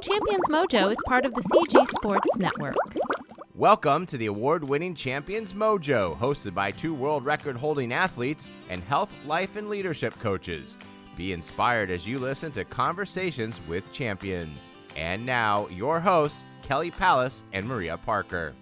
Champions Mojo is part of the CG Sports Network. Welcome to the award-winning Champions Mojo, hosted by two world record-holding athletes and health, life, and leadership coaches. Be inspired as you listen to Conversations with Champions. And now, your hosts, Kelly Pallas and Maria Parker.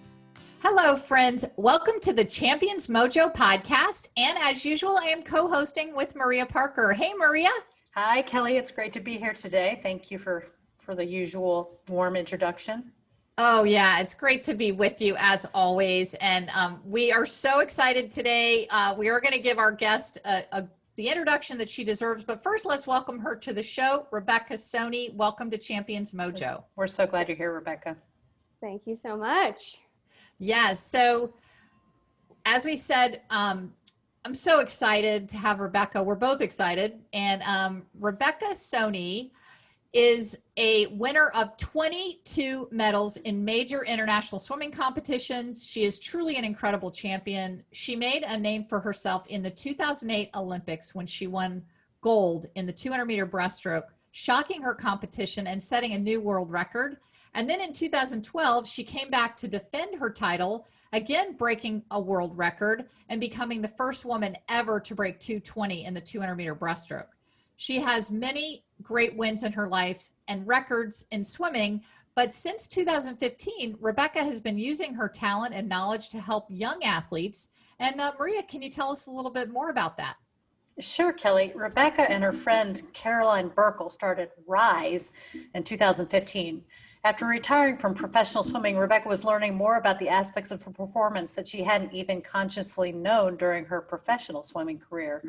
Hello, friends. Welcome to the Champions Mojo podcast. And as usual, I am co-hosting with Maria Parker. Hey, Maria. Hi, Kelly. It's great to be here today. Thank you for the usual warm introduction. Oh, yeah. It's great to be with you as always. And we are so excited today. We are going to give our guest the introduction that she deserves. But first, let's welcome her to the show. Rebecca Soni, welcome to Champions Mojo. We're so glad you're here, Rebecca. Thank you so much. Yes. So as we said, I'm so excited to have Rebecca. We're both excited. And Rebecca Soni is a winner of 22 medals in major international swimming competitions. She is truly an incredible champion. She made a name for herself in the 2008 Olympics when she won gold in the 200-meter breaststroke, shocking her competition and setting a new world record. And then in 2012, she came back to defend her title, again breaking a world record and becoming the first woman ever to break 2:20 in the 200-meter breaststroke. She has many great wins in her life and records in swimming, but since 2015, Rebecca has been using her talent and knowledge to help young athletes. And Maria, can you tell us a little bit more about that? Sure, Kelly. Rebecca and her friend Caroline Burkle started RISE in 2015. After retiring from professional swimming, Rebecca was learning more about the aspects of her performance that she hadn't even consciously known during her professional swimming career,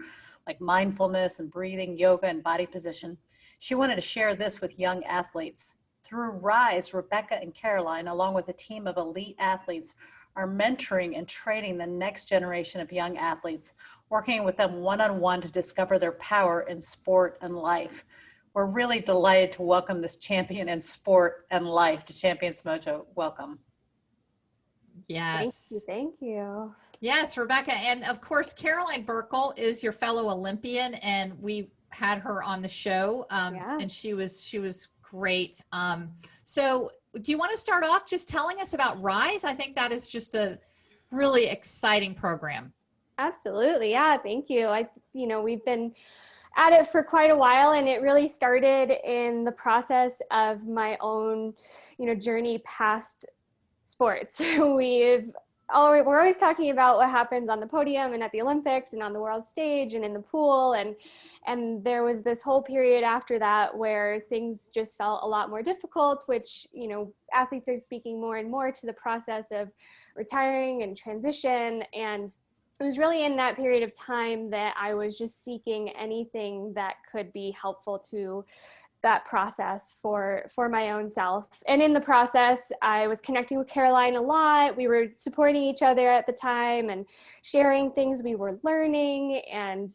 like mindfulness and breathing, yoga, and body position. She wanted to share this with young athletes. Through RISE, Rebecca and Caroline, along with a team of elite athletes, are mentoring and training the next generation of young athletes, working with them one-on-one to discover their power in sport and life. We're really delighted to welcome this champion in sport and life to Champions Mojo. Welcome. Yes. Thank you. Yes, Rebecca. And of course, Caroline Burkle is your fellow Olympian, and we had her on the show, and she was great. So do you want to start off just telling us about RISE? I think that is just a really exciting program. Absolutely. Yeah. Thank you. We've been at it for quite a while, and it really started in the process of my own, journey past sports. We're always talking about what happens on the podium and at the Olympics and on the world stage and in the pool. And there was this whole period after that where things just felt a lot more difficult, which, athletes are speaking more and more to the process of retiring and transition. And it was really in that period of time that I was just seeking anything that could be helpful to that process for my own self. And in the process, I was connecting with Caroline a lot. We were supporting each other at the time and sharing things we were learning and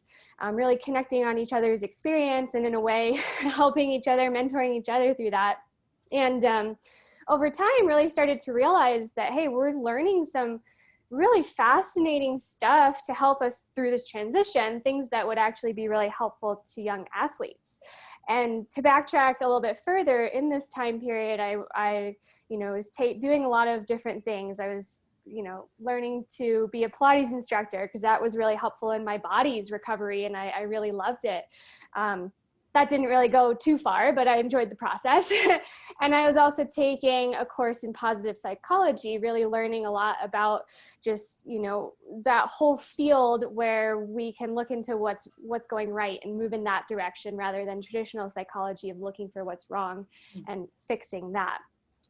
really connecting on each other's experience and in a way helping each other, mentoring each other through that. And over time, really started to realize that, hey, we're learning some really fascinating stuff to help us through this transition, things that would actually be really helpful to young athletes. And to backtrack a little bit further, in this time period, I was doing a lot of different things. I was, learning to be a Pilates instructor because that was really helpful in my body's recovery, and I really loved it. That didn't really go too far, but I enjoyed the process. And I was also taking a course in positive psychology, really learning a lot about just, that whole field where we can look into what's going right and move in that direction rather than traditional psychology of looking for what's wrong and fixing that.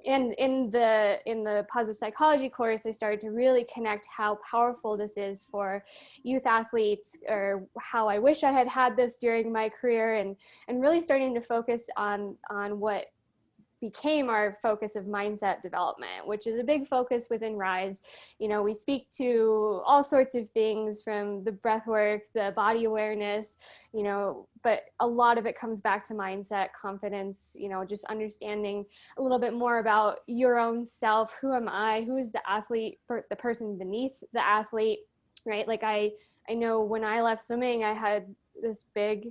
And in the positive psychology course, I started to really connect how powerful this is for youth athletes, or how I wish I had had this during my career, and really starting to focus on what became our focus of mindset development, which is a big focus within RISE. We speak to all sorts of things from the breath work, the body awareness, but a lot of it comes back to mindset, confidence, just understanding a little bit more about your own self. Who am I? Who is the athlete, the person beneath the athlete, right? Like I know when I left swimming, I had this big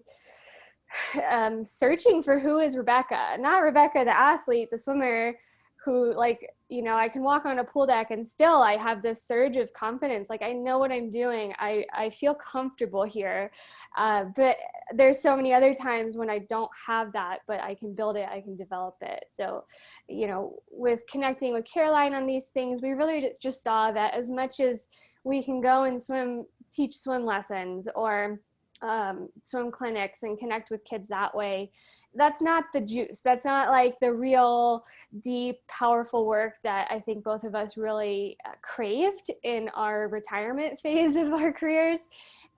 searching for who is Rebecca, not Rebecca, the athlete, the swimmer, who like, you know, I can walk on a pool deck and still I have this surge of confidence. Like I know what I'm doing. I feel comfortable here. But there's so many other times when I don't have that, but I can build it, I can develop it. So, you know, with connecting with Caroline on these things, we really just saw that as much as we can go and teach swim lessons or swim clinics and connect with kids that way, that's not the juice. That's not like the real deep, powerful work that I think both of us really craved in our retirement phase of our careers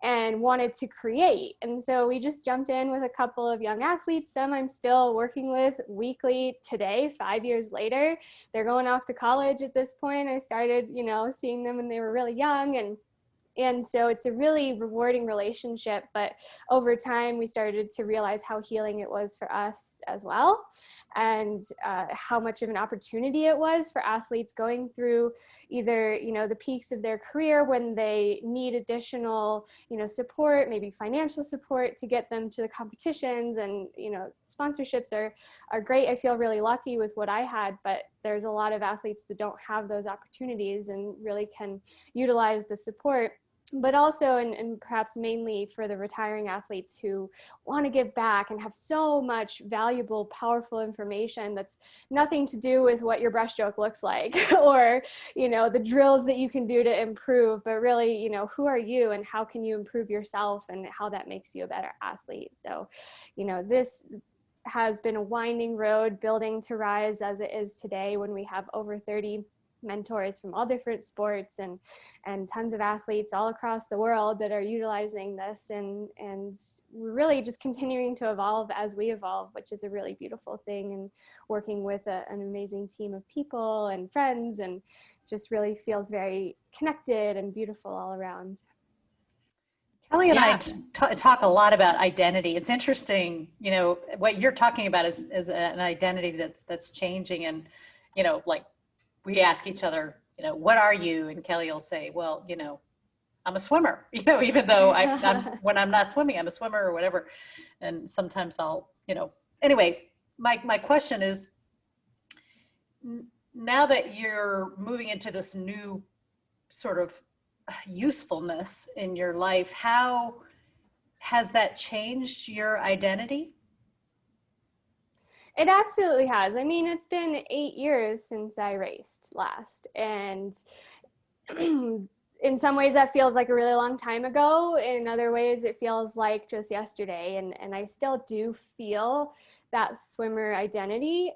and wanted to create. And so we just jumped in with a couple of young athletes. Some I'm still working with weekly today, 5 years later. They're going off to college at this point. I started, you know, seeing them when they were really young, and so it's a really rewarding relationship, but over time we started to realize how healing it was for us as well, and how much of an opportunity it was for athletes going through either, you know, the peaks of their career when they need additional, you know, support, maybe financial support to get them to the competitions, and, you know, sponsorships are great. I feel really lucky with what I had, but there's a lot of athletes that don't have those opportunities and really can utilize the support. But also, and perhaps mainly for the retiring athletes who want to give back and have so much valuable, powerful information that's nothing to do with what your breaststroke looks like or, you know, the drills that you can do to improve, but really, you know, who are you and how can you improve yourself and how that makes you a better athlete. So, you know, this has been a winding road building to rise as it is today, when we have over 30 mentors from all different sports and tons of athletes all across the world that are utilizing this, and we're really just continuing to evolve as we evolve, which is a really beautiful thing, and working with an amazing team of people and friends, and just really feels very connected and beautiful all around. Kelly and I talk a lot about identity. It's interesting, you know, what you're talking about is an identity that's changing, and, you know, like, we ask each other, you know, what are you? And Kelly will say, well, you know, I'm a swimmer, you know, even though I'm when I'm not swimming, I'm a swimmer or whatever. And sometimes I'll, you know, anyway, my question is, now that you're moving into this new sort of usefulness in your life, how has that changed your identity? It absolutely has. I mean, it's been 8 years since I raced last, and in some ways that feels like a really long time ago. In other ways, it feels like just yesterday, and I still do feel that swimmer identity,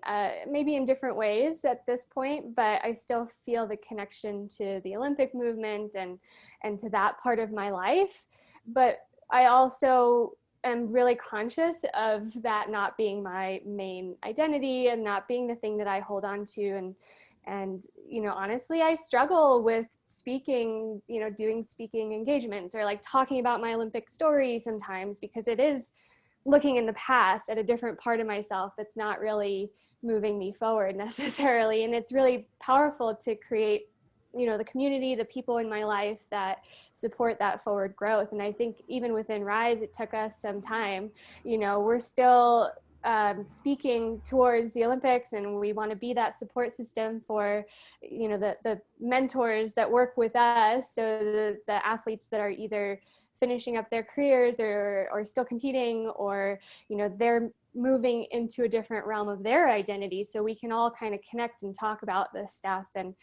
maybe in different ways at this point, but I still feel the connection to the Olympic movement and to that part of my life. But I also am really conscious of that not being my main identity and not being the thing that I hold on to. And, you know, honestly, I struggle with speaking, you know, doing speaking engagements or like talking about my Olympic story sometimes, because it is looking in the past at a different part of myself that's not really moving me forward necessarily. And it's really powerful to create, you know, the community, the people in my life that support that forward growth. And I think even within Rise, it took us some time. You know, we're still speaking towards the Olympics, and we want to be that support system for, you know, the mentors that work with us. So the athletes that are either finishing up their careers or still competing, or, you know, they're moving into a different realm of their identity, so we can all kind of connect and talk about this stuff. And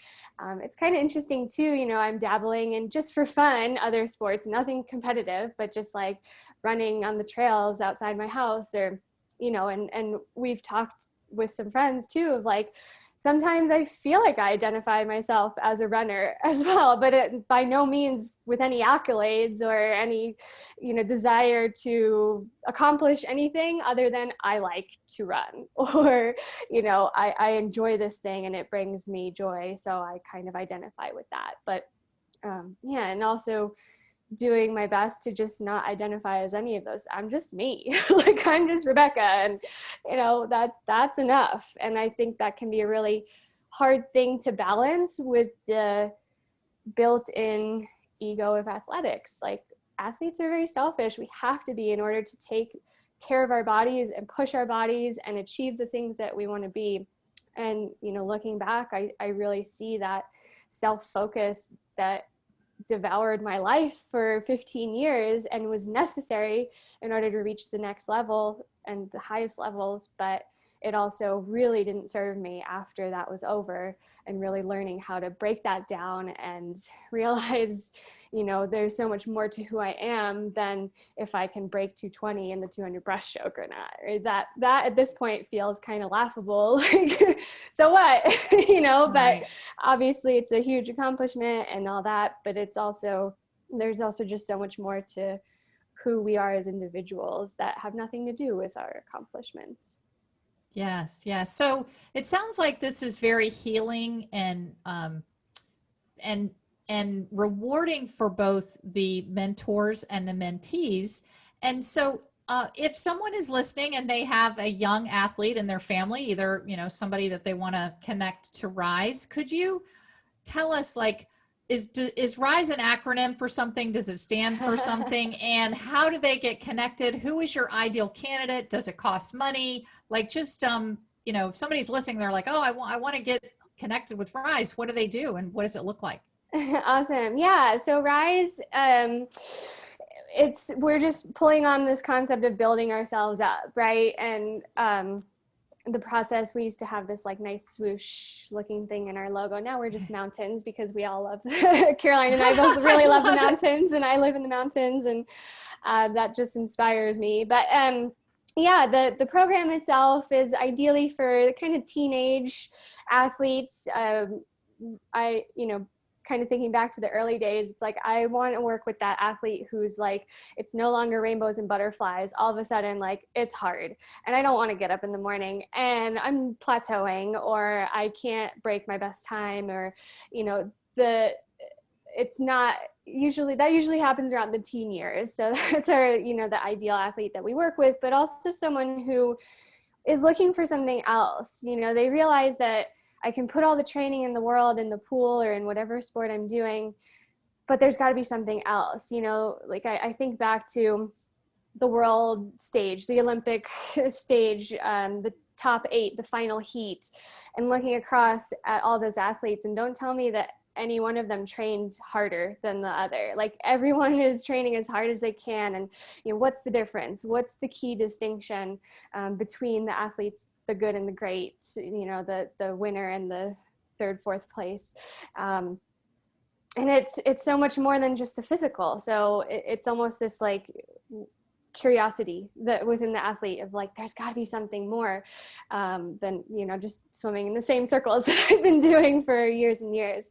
it's kind of interesting too, you know, I'm dabbling in, just for fun, other sports, nothing competitive, but just like running on the trails outside my house, or, you know, and we've talked with some friends too of like, sometimes I feel like I identify myself as a runner as well, but by no means with any accolades or any, you know, desire to accomplish anything other than I like to run, or, you know, I enjoy this thing and it brings me joy. So I kind of identify with that. But yeah, and also doing my best to just not identify as any of those. I'm just me. Like, I'm just Rebecca, and, you know, that's enough. And I think that can be a really hard thing to balance with the built-in ego of athletics. Like, athletes are very selfish. We have to be, in order to take care of our bodies and push our bodies and achieve the things that we want to be. And, you know, looking back, I really see that self-focus that devoured my life for 15 years and was necessary in order to reach the next level and the highest levels. But it also really didn't serve me after that was over, and really learning how to break that down and realize, you know, there's so much more to who I am than if I can break 220 in the 200 breaststroke or not. Or that at this point feels kind of laughable. Like, so what, you know, but obviously it's a huge accomplishment and all that, but it's also, there's also just so much more to who we are as individuals that have nothing to do with our accomplishments. Yes, yes. So it sounds like this is very healing and rewarding for both the mentors and the mentees. And so if someone is listening and they have a young athlete in their family, either, you know, somebody that they want to connect to Rise, could you tell us, like, is RISE an acronym for something? Does it stand for something? And how do they get connected? Who is your ideal candidate? Does it cost money? Like, just, you know, if somebody's listening, they're like, oh, I want to get connected with RISE. What do they do? And what does it look like? Awesome. Yeah. So RISE, we're just pulling on this concept of building ourselves up, right? And, the process, we used to have this like nice swoosh looking thing in our logo. Now we're just mountains, because we all love Caroline and I both really love the mountains, and I live in the mountains, and that just inspires me. But yeah, the program itself is ideally for kind of teenage athletes. You know, kind of thinking back to the early days, it's like, I want to work with that athlete who's like, it's no longer rainbows and butterflies. All of a sudden, like, it's hard and I don't want to get up in the morning and I'm plateauing, or I can't break my best time, or, you know, it's not usually, that usually happens around the teen years. So that's our, you know, the ideal athlete that we work with, but also someone who is looking for something else. You know, they realize that I can put all the training in the world in the pool or in whatever sport I'm doing, but there's got to be something else. You know, like I think back to the world stage, the Olympic stage, the top 8, the final heat, and looking across at all those athletes, and don't tell me that any one of them trained harder than the other. Like, everyone is training as hard as they can. And, you know, what's the difference? What's the key distinction between the athletes, the good and the great, you know, the winner and the 3rd, 4th place. And it's so much more than just the physical. So it's almost this like curiosity that within the athlete of like, there's got to be something more than, you know, just swimming in the same circles that I've been doing for years and years.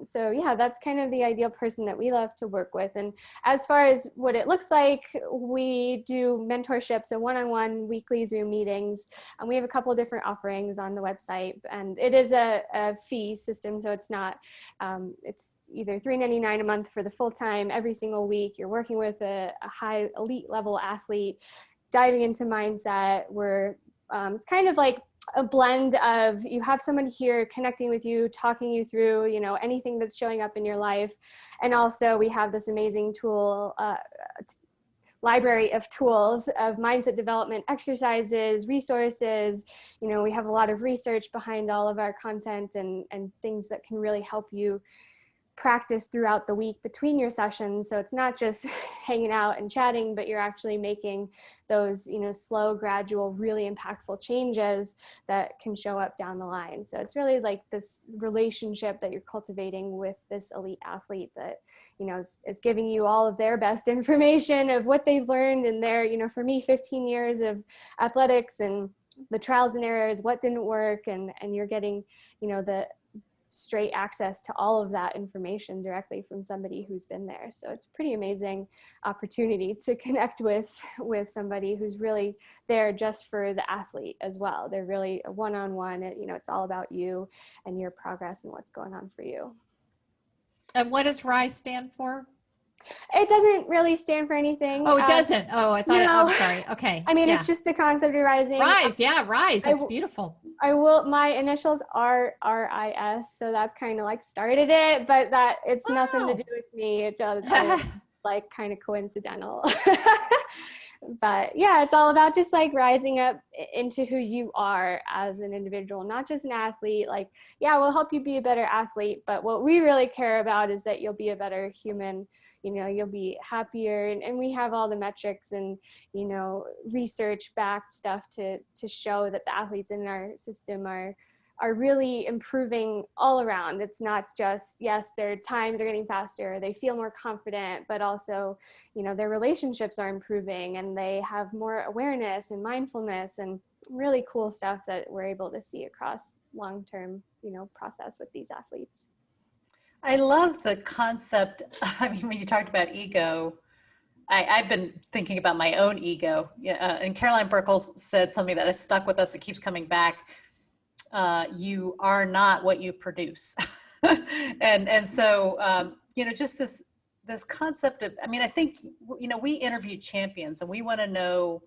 So yeah, that's kind of the ideal person that we love to work with. And as far as what it looks like, we do mentorship, so one-on-one weekly Zoom meetings, and we have a couple of different offerings on the website, and it is a fee system. So it's not, it's either $3.99 a month for the full time. Every single week you're working with a high elite level athlete, diving into mindset, where it's kind of like a blend of, you have someone here connecting with you, talking you through, you know, anything that's showing up in your life. And also we have this amazing tool, library of tools of mindset development, exercises, resources. You know, we have a lot of research behind all of our content, and things that can really help you practice throughout the week between your sessions. So it's not just hanging out and chatting, but you're actually making those, you know, slow, gradual, really impactful changes that can show up down the line. So it's really like this relationship that you're cultivating with this elite athlete that, you know, is giving you all of their best information of what they've learned in their, you know, for me, 15 years of athletics and the trials and errors, what didn't work, and you're getting, you know, the straight access to all of that information directly from somebody who's been there. So it's a pretty amazing opportunity to connect with somebody who's really there just for the athlete as well. They're really a one-on-one, you know, it's all about you and your progress and what's going on for you. And what does RISE stand for? It doesn't really stand for anything. Oh, it doesn't. Oh, I thought. No. I'm sorry. Okay. I mean, yeah. It's just the concept of rising. RISE. Yeah, RISE. It's beautiful. My initials are RIS, so that kind of like started it, but that it's nothing to do with me. It's like kind of coincidental. But yeah, it's all about just like rising up into who you are as an individual, not just an athlete. Like, yeah, we'll help you be a better athlete, but what we really care about is that you'll be a better human. You'll be happier, and we have all the metrics and, research backed stuff to show that the athletes in our system are really improving all around. It's not just, yes, their times are getting faster, they feel more confident, but also, their relationships are improving and they have more awareness and mindfulness and really cool stuff that we're able to see across long-term, process with these athletes. I love the concept. I mean, when you talked about ego, I've been thinking about my own ego. And Caroline Burkles said something that has stuck with us, that keeps coming back. You are not what you produce. and so, just this concept of, I mean, I think, we interview champions and we want to know,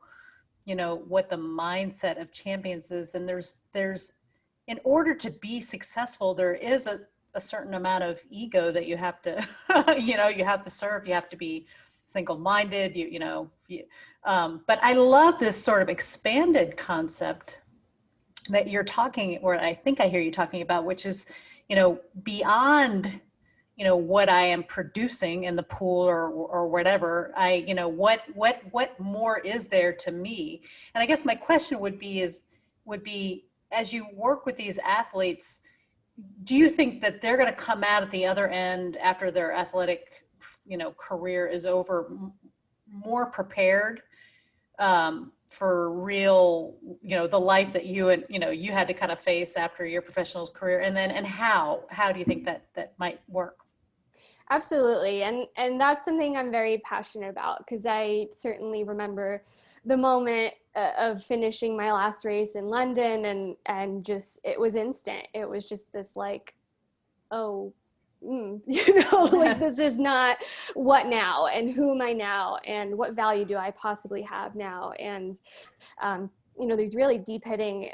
what the mindset of champions is. And there's, in order to be successful, there is a certain amount of ego that you have to, you have to serve, you have to be single-minded, but I love this sort of expanded concept that you're talking, or I think I hear you talking about, which is, beyond, what I am producing in the pool or whatever, what more is there to me? And I guess my question would be, as you work with these athletes, do you think that they're going to come out at the other end after their athletic, career is over, more prepared for real, the life that you had to kind of face after your professional career? And how do you think that might work? Absolutely. And that's something I'm very passionate about, because I certainly remember the moment of finishing my last race in London, and just, it was instant. It was just this like, oh, like, this is not what now, and who am I now, and what value do I possibly have now? And, these really deep hitting,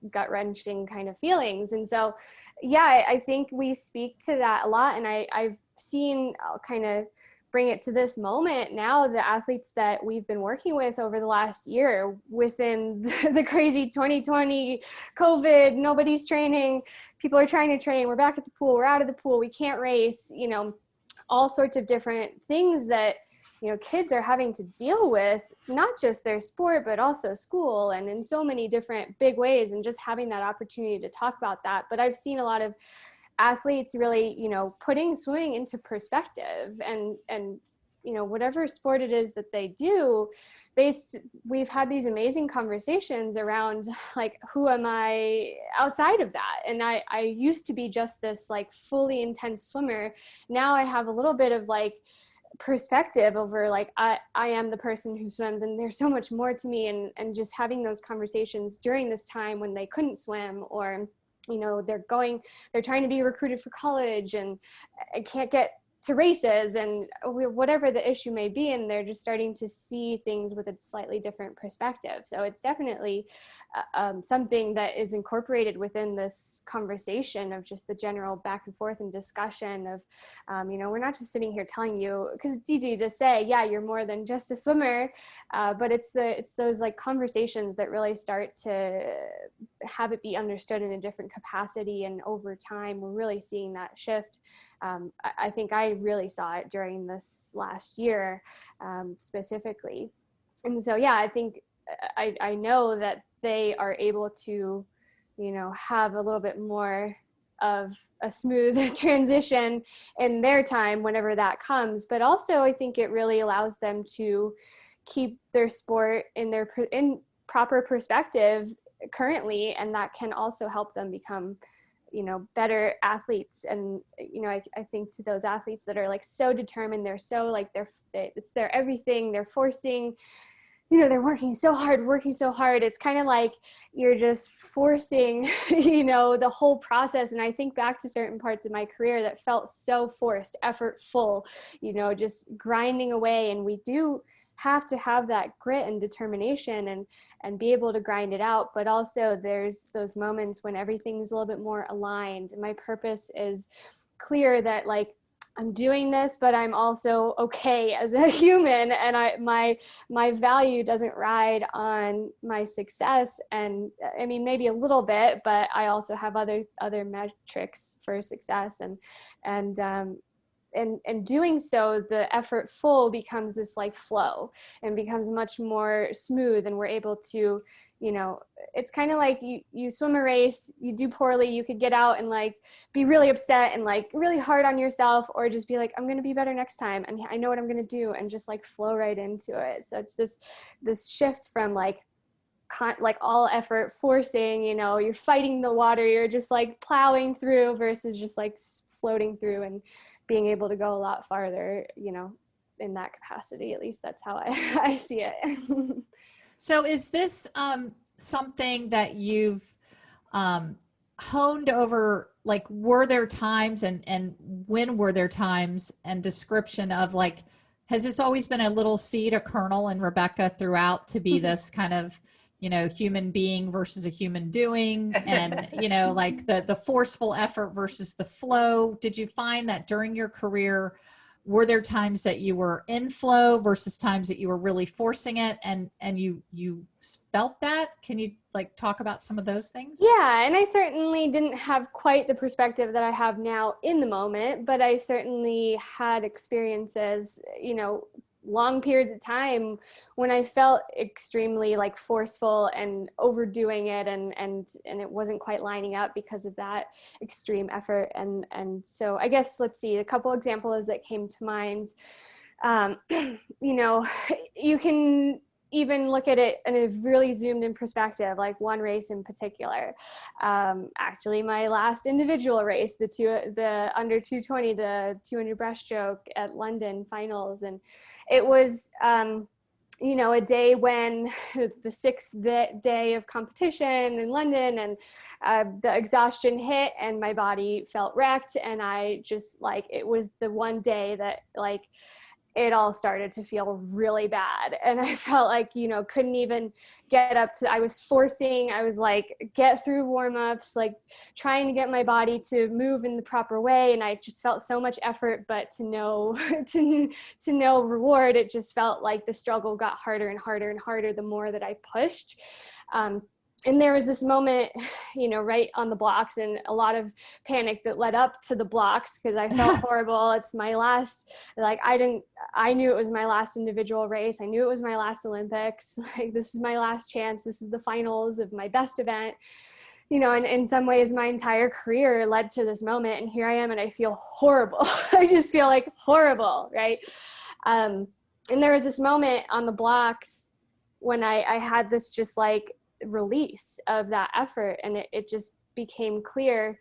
gut wrenching kind of feelings. And so, yeah, I think we speak to that a lot. And I've seen, I'll kind of bring it to this moment now, the athletes that we've been working with over the last year within the crazy 2020 COVID, nobody's training, people are trying to train, we're back at the pool, we're out of the pool, we can't race, all sorts of different things that, kids are having to deal with, not just their sport, but also school, and in so many different big ways, and just having that opportunity to talk about that. But I've seen a lot of athletes really, putting swimming into perspective, and whatever sport it is that they do, we've had these amazing conversations around, like, who am I outside of that? And I used to be just this like fully intense swimmer. Now I have a little bit of like perspective over, like, I am the person who swims, and there's so much more to me. And just having those conversations during this time when they couldn't swim, or they're trying to be recruited for college and can't get to races, and whatever the issue may be, and they're just starting to see things with a slightly different perspective. So it's definitely something that is incorporated within this conversation of just the general back and forth and discussion of, we're not just sitting here telling you, because it's easy to say, yeah, you're more than just a swimmer, but it's those like conversations that really start to have it be understood in a different capacity. And over time, we're really seeing that shift. I think I really saw it during this last year, specifically. And so, yeah, I think I know that they are able to, have a little bit more of a smooth transition in their time whenever that comes. But also, I think it really allows them to keep their sport in proper perspective currently, and that can also help them become better athletes. And I think to those athletes that are like so determined, they're so like it's their everything, they're forcing, they're working so hard, it's kind of like you're just forcing the whole process. And I think back to certain parts of my career that felt so forced, effortful, just grinding away. And we do have to have that grit and determination and be able to grind it out. But also there's those moments when everything's a little bit more aligned and my purpose is clear, that like I'm doing this, but I'm also okay as a human, and my value doesn't ride on my success. And I mean, maybe a little bit, but I also have other metrics for success, and doing so, the effortful becomes this like flow and becomes much more smooth, and we're able to, it's kind of like you swim a race, you do poorly, you could get out and like be really upset and like really hard on yourself, or just be like, I'm going to be better next time, and I know what I'm going to do, and just like flow right into it. So it's this shift from like all effort forcing, you're fighting the water, you're just like plowing through, versus just like floating through and being able to go a lot farther, in that capacity. At least that's how I see it. So is this something that you've honed over? Like, were there times, and when were there times, and description of like, has this always been a little seed, a kernel in Rebecca throughout to be this kind of, human being versus a human doing, and, like the forceful effort versus the flow? Did you find that during your career, were there times that you were in flow versus times that you were really forcing it, and you felt that? Can you like talk about some of those things? Yeah. And I certainly didn't have quite the perspective that I have now in the moment, but I certainly had experiences, long periods of time when I felt extremely like forceful and overdoing it, and it wasn't quite lining up because of that extreme effort. And so I guess, let's see, a couple examples that came to mind. You can even look at it in a really zoomed in perspective, like one race in particular. Actually, my last individual race, the under 220, the 200 breaststroke at London finals. And it was, a day when the sixth day of competition in London, and the exhaustion hit, and my body felt wrecked. And I just it was the one day that it all started to feel really bad. And I felt like, couldn't even get up to, I was like, get through warm-ups, like trying to get my body to move in the proper way. And I just felt so much effort, but to no reward. It just felt like the struggle got harder and harder and harder the more that I pushed. And there was this moment, right on the blocks, and a lot of panic that led up to the blocks, because I felt horrible. It's my last, I knew it was my last individual race. I knew it was my last Olympics. Like, this is my last chance. This is the finals of my best event. And in some ways my entire career led to this moment, and here I am, and I feel horrible. I just feel like horrible. Right. And there was this moment on the blocks when I had this just like release of that effort, and it just became clear.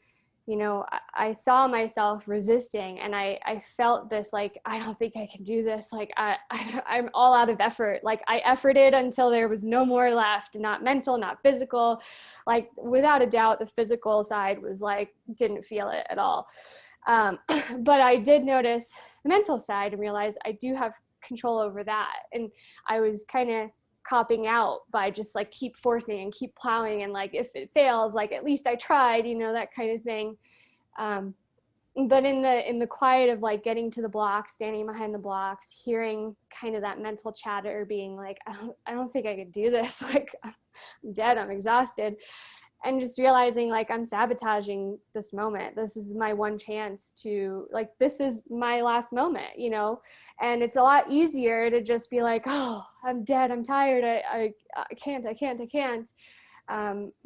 I saw myself resisting, and I felt this like, I don't think I can do this. Like I'm all out of effort. Like I efforted until there was no more left, not mental, not physical. Like without a doubt, the physical side was like, didn't feel it at all. But I did notice the mental side and realize I do have control over that. And I was kind of copping out by just like keep forcing and keep plowing, and like if it fails, like at least I tried, that kind of thing. But in the quiet of like getting to the blocks, standing behind the blocks, hearing kind of that mental chatter being like, I don't think I could do this. Like I'm dead, I'm exhausted. And just realizing like I'm sabotaging this moment. This is my one chance to this is my last moment, and it's a lot easier to just be like, oh, I'm dead, I'm tired, I can't.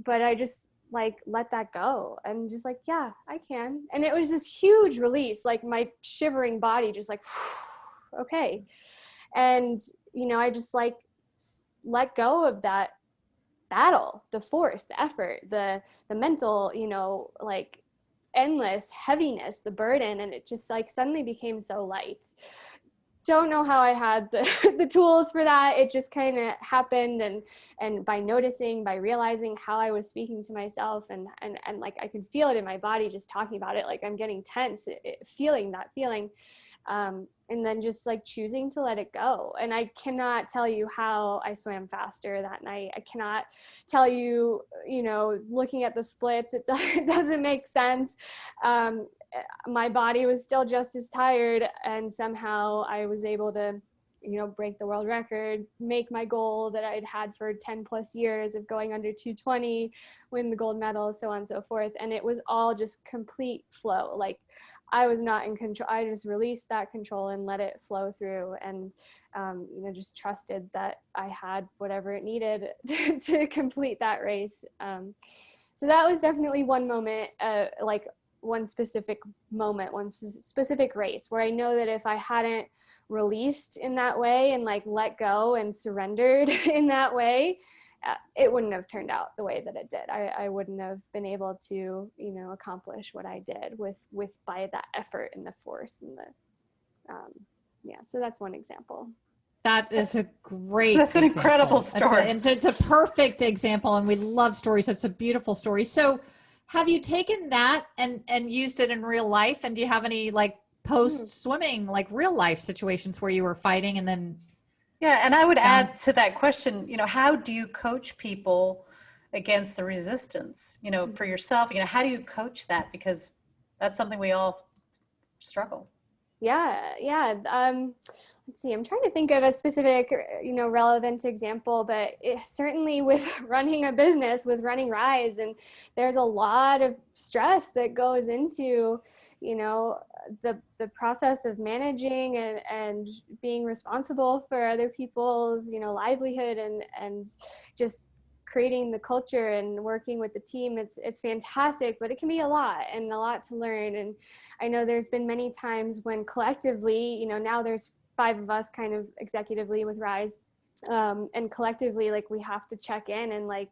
But I just let that go and just yeah, I can. And it was this huge release, like my shivering body just okay. And, I just let go of that battle, the force, the effort, the mental, endless heaviness, the burden. And it just suddenly became so light. Don't know how I had the tools for that. It just kind of happened. And by noticing, by realizing how I was speaking to myself, and I could feel it in my body just talking about it, like I'm getting tense, feeling that feeling. And then just choosing to let it go. And I cannot tell you how I swam faster that night. I cannot tell you, looking at the splits, it doesn't make sense. my body was still just as tired, and somehow I was able to, break the world record, make my goal that I'd had for 10 plus years of going under 220, win the gold medal, so on and so forth. And it was all just complete flow. Like, I was not in control. I just released that control and let it flow through, and just trusted that I had whatever it needed to complete that race. So that was definitely one moment, like one specific moment, one specific race where I know that if I hadn't released in that way and like let go and surrendered in that way, it wouldn't have turned out the way that it did. I wouldn't have been able to, accomplish what I did with by that effort and the force and the, so that's one example. That is a great That's an example. incredible story. It's a perfect example, and we love stories. It's a beautiful story. So have you taken that and used it in real life? And do you have any like post swimming, like real life situations where you were fighting and then? Yeah. And I would add to that question, how do you coach people against the resistance, for yourself? How do you coach that? Because that's something we all struggle. Yeah. Let's see, I'm trying to think of a specific, relevant example, but certainly with running a business, with running Rise, and there's a lot of stress that goes into, the process of managing and being responsible for other people's, livelihood and just creating the culture and working with the team. It's fantastic, but it can be a lot and a lot to learn. And I know there's been many times when collectively, now there's 5 of us kind of executively with Rise, and collectively, like, we have to check in, and like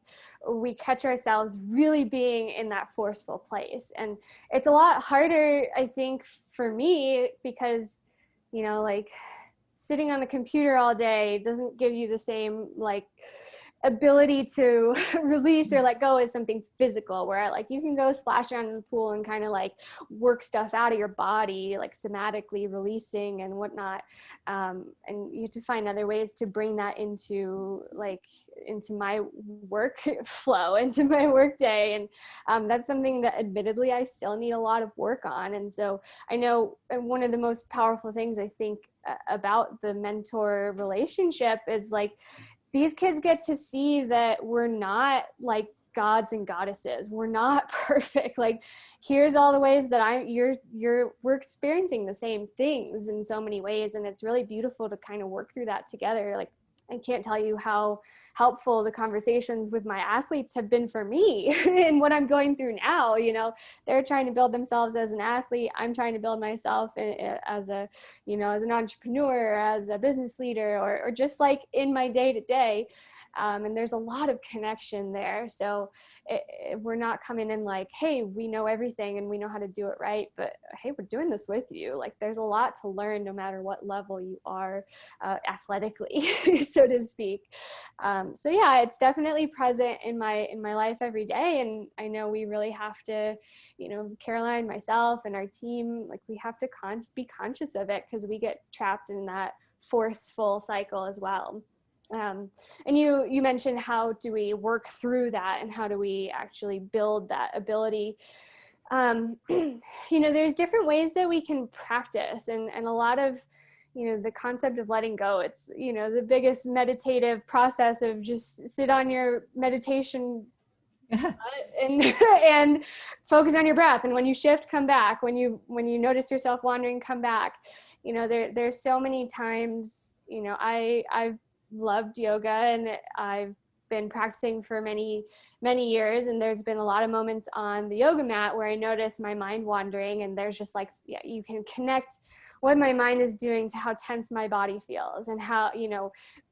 we catch ourselves really being in that forceful place. And it's a lot harder, I think, for me, because, like sitting on the computer all day doesn't give you the same like ability to release or let go as something physical, where like you can go splash around in the pool and kind of like work stuff out of your body, like somatically releasing and whatnot. And you have to find other ways to bring that into my work flow, into my work day. And that's something that admittedly I still need a lot of work on. And so I know one of the most powerful things I think about the mentor relationship is like, these kids get to see that we're not like gods and goddesses. We're not perfect. Like, here's all the ways that we're experiencing the same things in so many ways. And it's really beautiful to kind of work through that together. Like, I can't tell you how helpful the conversations with my athletes have been for me and what I'm going through now. They're trying to build themselves as an athlete. I'm trying to build myself as a, as an entrepreneur, as a business leader, or just like in my day to day. And there's a lot of connection there. So we're not coming in like, hey, we know everything and we know how to do it right. But hey, we're doing this with you. Like, there's a lot to learn no matter what level you are athletically, so to speak. So yeah, it's definitely present in my life every day. And I know we really have to, Caroline, myself, and our team, like, we have to be conscious of it, because we get trapped in that forceful cycle as well. And you mentioned, how do we work through that, and how do we actually build that ability? There's different ways that we can practice, and a lot of, the concept of letting go. It's, the biggest meditative process of just sit on your meditation and focus on your breath. And when you shift, come back. When you notice yourself wandering, come back. There's so many times, I've loved yoga, and I've been practicing for many, many years. And there's been a lot of moments on the yoga mat where I notice my mind wandering, and there's just like, you can connect what my mind is doing to how tense my body feels, and how,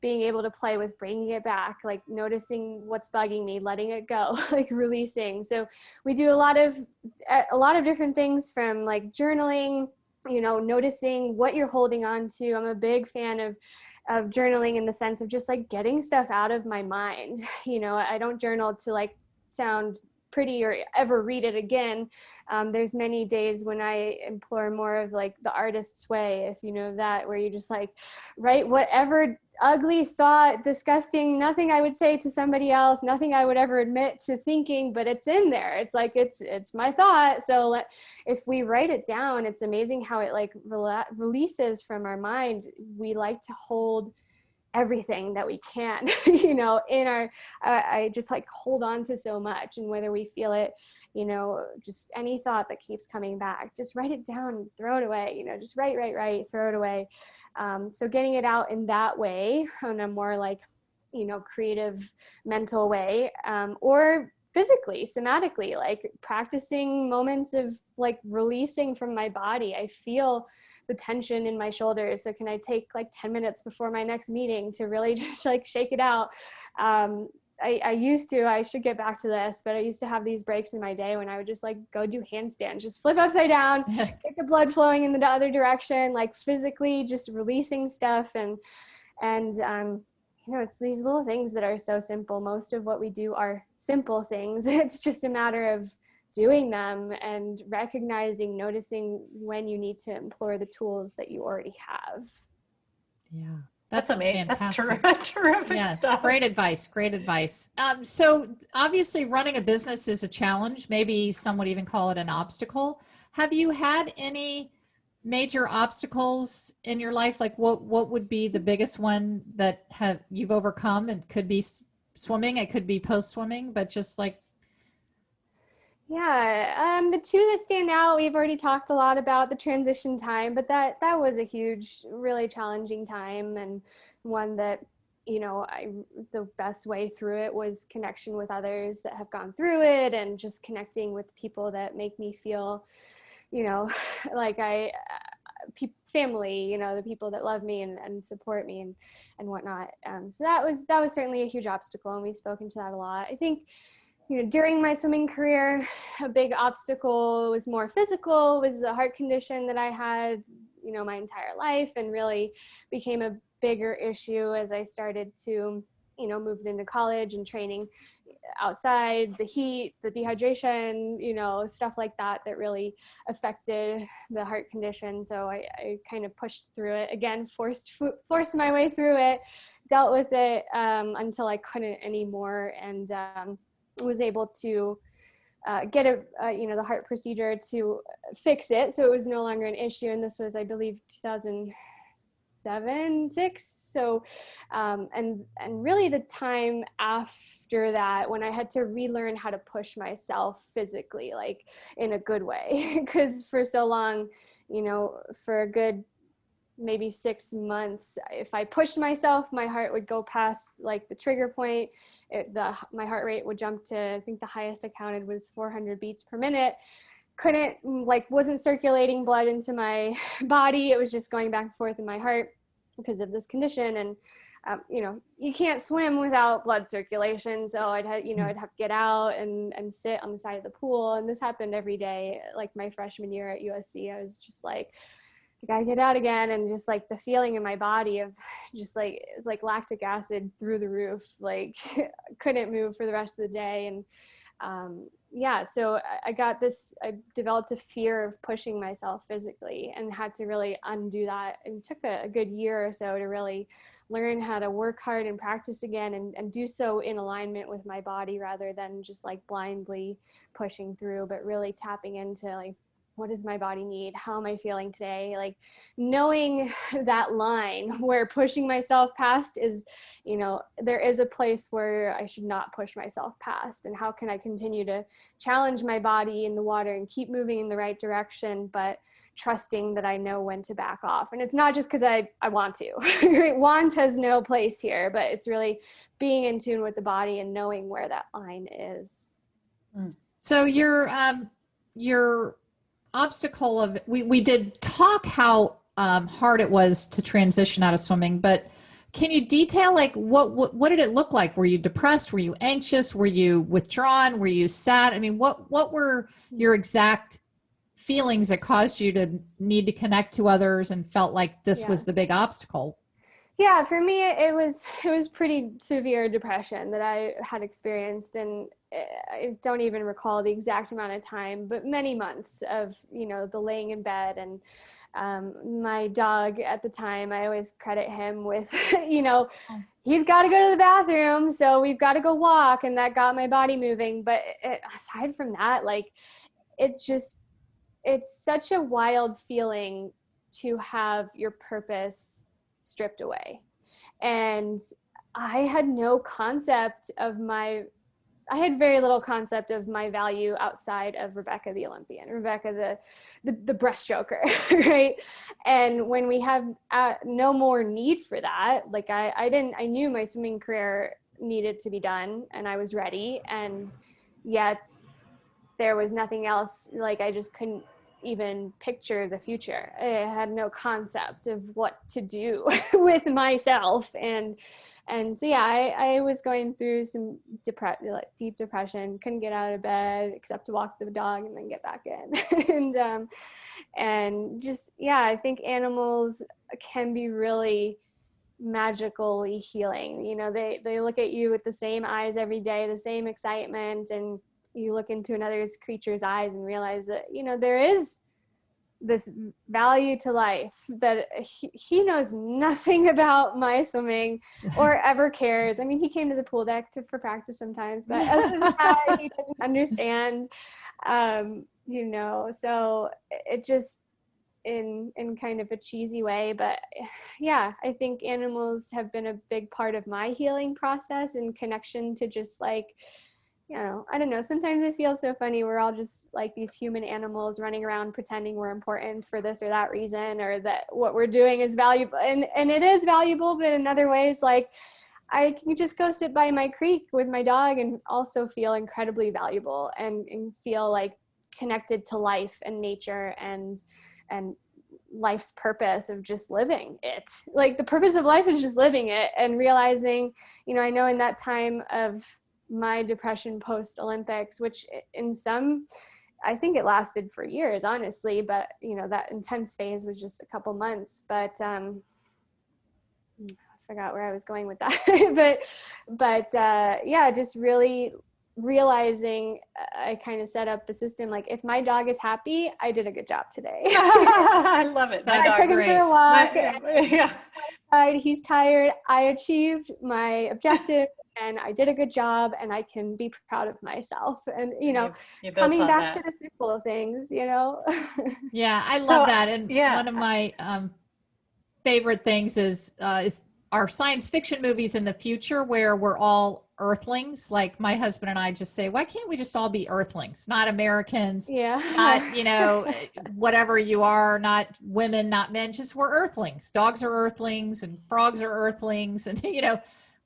being able to play with bringing it back, like noticing what's bugging me, letting it go, like releasing. So we do a lot of different things, from like journaling, noticing what you're holding on to. I'm a big fan of journaling in the sense of just like getting stuff out of my mind. I don't journal to like sound pretty or ever read it again. There's many days when I employ more of like the artist's way, if you know that, where you just like write whatever ugly thought, disgusting, nothing I would say to somebody else, nothing I would ever admit to thinking, but it's in there. It's like, it's my thought. So if we write it down, it's amazing how it like releases from our mind. We like to hold everything that we can, you know, in our, I just like hold on to so much, and whether we feel it, you know, just any thought that keeps coming back, just write it down, throw it away, you know, just write, throw it away. So getting it out in that way, in a more like, you know, creative mental way, or physically, somatically, like practicing moments of like releasing from my body. I feel the tension in my shoulders. So can I take like 10 minutes before my next meeting to really just like shake it out? I should get back to this, but I used to have these breaks in my day when I would just like go do handstands, just flip upside down, get the blood flowing in the other direction, like physically just releasing stuff. And you know, it's these little things that are so simple. Most of what we do are simple things. It's just a matter of doing them and recognizing, noticing when you need to employ the tools that you already have. Yeah. That's amazing. Fantastic. That's terrific Yes, stuff. great advice. Great advice. So obviously running a business is a challenge. Maybe some would even call it an obstacle. Have you had any major obstacles in your life? Like what would be the biggest one that you've overcome? It could be swimming, it could be post swimming, but just like. Yeah, the two that stand out, we've already talked a lot about the transition time, but that was a huge, really challenging time, and one that, you know, the best way through it was connection with others that have gone through it, and just connecting with people that make me feel, you know, like family, you know, the people that love me and support me and whatnot. So that was certainly a huge obstacle, and we've spoken to that a lot. I think, you know, during my swimming career, a big obstacle was more physical, was the heart condition that I had, you know, my entire life, and really became a bigger issue as I started to, you know, moved into college and training outside, the heat, the dehydration, you know, stuff like that really affected the heart condition. So I kind of pushed through it again, forced my way through it, dealt with it until I couldn't anymore, and was able to get you know, the heart procedure to fix it, so it was no longer an issue. And this was, I believe, 2006. So and really the time after that, when I had to relearn how to push myself physically, like in a good way, because for so long, you know, for a good maybe 6 months, if I pushed myself, my heart would go past like the trigger point. My heart rate would jump to, I think the highest I counted was 400 beats per minute. Wasn't circulating blood into my body. It was just going back and forth in my heart because of this condition. And you know, you can't swim without blood circulation. So I'd have to get out and sit on the side of the pool. And this happened every day. Like my freshman year at USC, I was just like, I gotta get out again. And just like the feeling in my body of just like, it was like lactic acid through the roof, like couldn't move for the rest of the day. And yeah, so I developed a fear of pushing myself physically, and had to really undo that. And took a good year or so to really learn how to work hard and practice again, and do so in alignment with my body, rather than just like blindly pushing through, but really tapping into like, what does my body need? How am I feeling today? Like knowing that line where pushing myself past is, you know, there is a place where I should not push myself past. And how can I continue to challenge my body in the water and keep moving in the right direction, but trusting that I know when to back off. And it's not just because I want to. Want has no place here, but it's really being in tune with the body and knowing where that line is. So your obstacle of, we did talk how hard it was to transition out of swimming, but can you detail like what did it look like? Were you depressed? Were you anxious? Were you withdrawn? Were you sad? I mean, what were your exact feelings that caused you to need to connect to others and felt like this was the big obstacle? Yeah, for me, it was pretty severe depression that I had experienced. And I don't even recall the exact amount of time, but many months of, the laying in bed. And my dog at the time, I always credit him with, he's got to go to the bathroom, so we've got to go walk, and that got my body moving. But aside from that, like, it's such a wild feeling to have your purpose stripped away. And I had very little concept of my value outside of Rebecca, the Olympian, Rebecca, the breaststroker, right? And when we have no more need for that, like I knew my swimming career needed to be done and I was ready. And yet there was nothing else. Like, I just couldn't even picture the future. I had no concept of what to do with myself. And so, yeah, I was going through some deep depression, couldn't get out of bed except to walk the dog and then get back in. and just, yeah, I think animals can be really magically healing. They look at you with the same eyes every day, the same excitement, and you look into another creature's eyes and realize that, there is this value to life that he knows nothing about my swimming or ever cares. I mean, he came to the pool deck for practice sometimes, but other than that, he doesn't understand, so it just in kind of a cheesy way. But yeah, I think animals have been a big part of my healing process and connection to just like, I don't know, sometimes it feels so funny. We're all just like these human animals running around pretending we're important for this or that reason, or that what we're doing is valuable. And it is valuable, but in other ways, like, I can just go sit by my creek with my dog and also feel incredibly valuable and feel like connected to life and nature and life's purpose of just living it. Like, the purpose of life is just living it and realizing, I know in that time of my depression post Olympics, which I think it lasted for years, honestly, but that intense phase was just a couple months. But I forgot where I was going with that. but yeah, just really realizing I kind of set up a system, like, if my dog is happy, I did a good job today. I love it. I took him for a walk. He's tired. I achieved my objective. And I did a good job, and I can be proud of myself. And, coming back to the simple things, Yeah, I love that. And one of my favorite things is our science fiction movies in the future where we're all Earthlings. Like, my husband and I just say, why can't we just all be Earthlings, not Americans, not, whatever you are, not women, not men, just we're Earthlings. Dogs are Earthlings and frogs are Earthlings, and,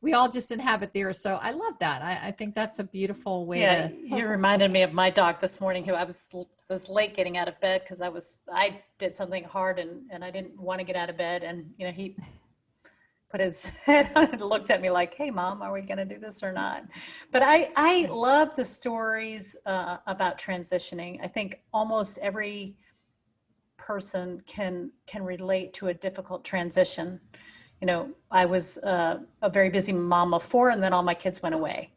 we all just inhabit the earth. So I love that. I think that's a beautiful way to. You reminded me of my dog this morning, who I was late getting out of bed because I did something hard and I didn't want to get out of bed. And, he put his head on and looked at me like, hey, Mom, are we going to do this or not? But I love the stories about transitioning. I think almost every person can relate to a difficult transition. I was a very busy mom of 4, and then all my kids went away,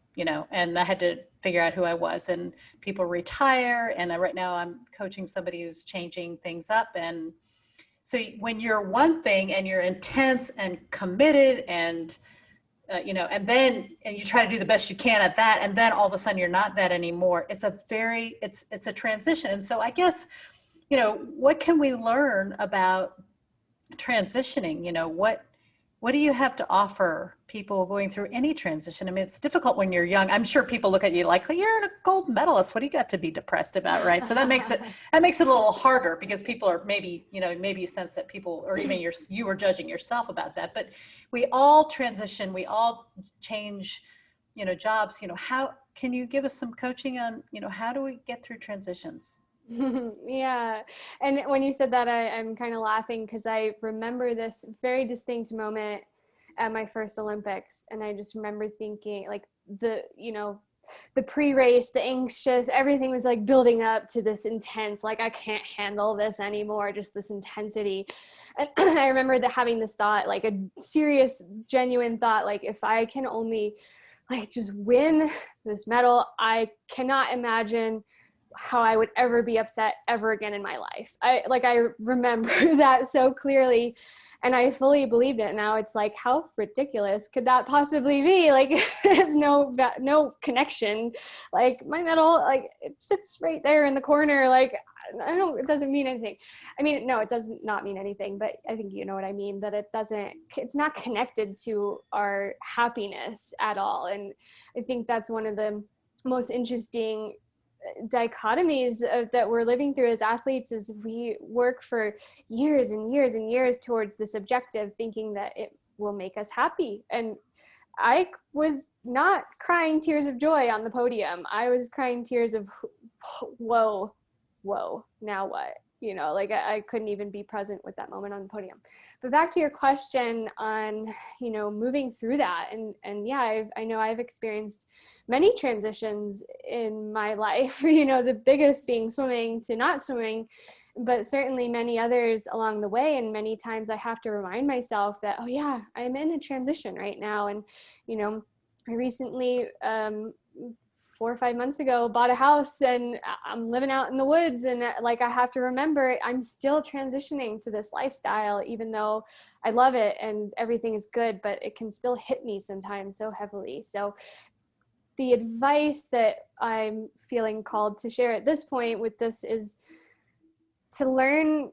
and I had to figure out who I was, and people retire. And right now I'm coaching somebody who's changing things up. And so when you're one thing and you're intense and committed and, and you try to do the best you can at that, and then all of a sudden you're not that anymore. It's a transition. And so I guess, what can we learn about transitioning? What do you have to offer people going through any transition? I mean, it's difficult when you're young. I'm sure people look at you like, you're a gold medalist. What do you got to be depressed about, right? So that makes it a little harder, because people are maybe you sense that people, or even you are judging yourself about that. But we all transition. We all change, jobs. How can you give us some coaching on, how do we get through transitions? Yeah. And when you said that, I'm kind of laughing because I remember this very distinct moment at my first Olympics. And I just remember thinking, like, the pre-race, the anxious, everything was like building up to this intense, like, I can't handle this anymore, just this intensity. And I remember having this thought, like a serious, genuine thought, like, if I can only like just win this medal, I cannot imagine how I would ever be upset ever again in my life. I remember that so clearly, and I fully believed it. Now it's like, how ridiculous could that possibly be? Like, there's no connection. Like, my medal, like, it sits right there in the corner. Like, it doesn't mean anything. I mean, no, it does not mean anything, but I think you know what I mean, that it's not connected to our happiness at all. And I think that's one of the most interesting dichotomies that we're living through as athletes, is we work for years and years and years towards this objective, thinking that it will make us happy. And I was not crying tears of joy on the podium. I was crying tears of whoa, now what? You know, like I couldn't even be present with that moment on the podium. But back to your question on, you know, moving through that. And yeah, I know I've experienced many transitions in my life, you know, the biggest being swimming to not swimming, but certainly many others along the way. And many times I have to remind myself that, oh yeah, I'm in a transition right now. And, you know, I recently, 4 or 5 months ago, bought a house, and I'm living out in the woods, and like, I have to remember I'm still transitioning to this lifestyle, even though I love it and everything is good, but it can still hit me sometimes so heavily. So the advice that I'm feeling called to share at this point with this is to learn,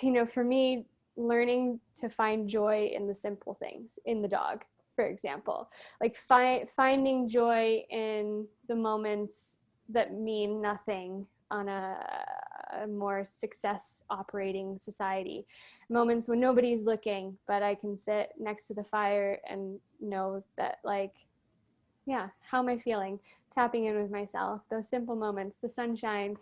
you know, for me, learning to find joy in the simple things, in the dog, for example, like finding joy in the moments that mean nothing on a more success operating society, moments when nobody's looking, but I can sit next to the fire and know that, like, yeah, how am I feeling? Tapping in with myself, those simple moments, the sunshine,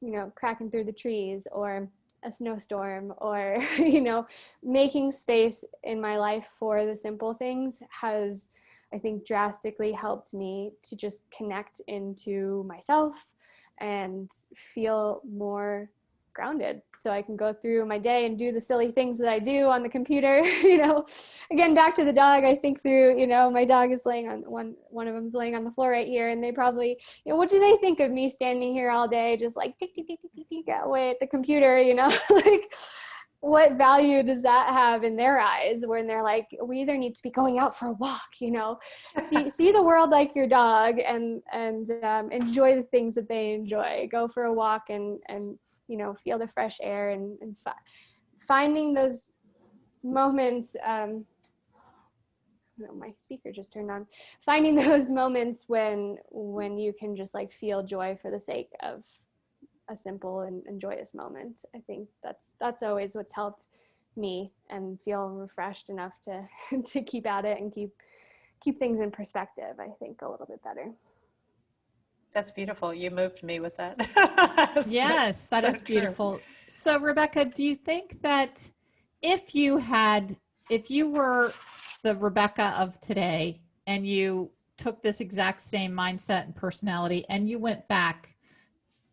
you know, cracking through the trees, or a snowstorm, or, you know, making space in my life for the simple things has, I think, drastically helped me to just connect into myself and feel more grounded, so I can go through my day and do the silly things that I do on the computer. You know, again, back to the dog, I think through, you know, my dog is laying on one of them's laying on the floor right here, and they probably, you know, what do they think of me standing here all day just like tick tick tick tick tick away at the computer, you know? Like, what value does that have in their eyes when they're like, we either need to be going out for a walk, you know, see the world like your dog, and enjoy the things that they enjoy, go for a walk and you know, feel the fresh air, and finding those moments, no, my speaker just turned on, finding those moments when you can just like feel joy for the sake of a simple and joyous moment. I think that's always what's helped me, and feel refreshed enough to keep at it and keep things in perspective, I think, a little bit better. That's beautiful. You moved me with that. Yes, that is beautiful. So Rebecca, do you think that if you were the Rebecca of today, and you took this exact same mindset and personality, and you went back,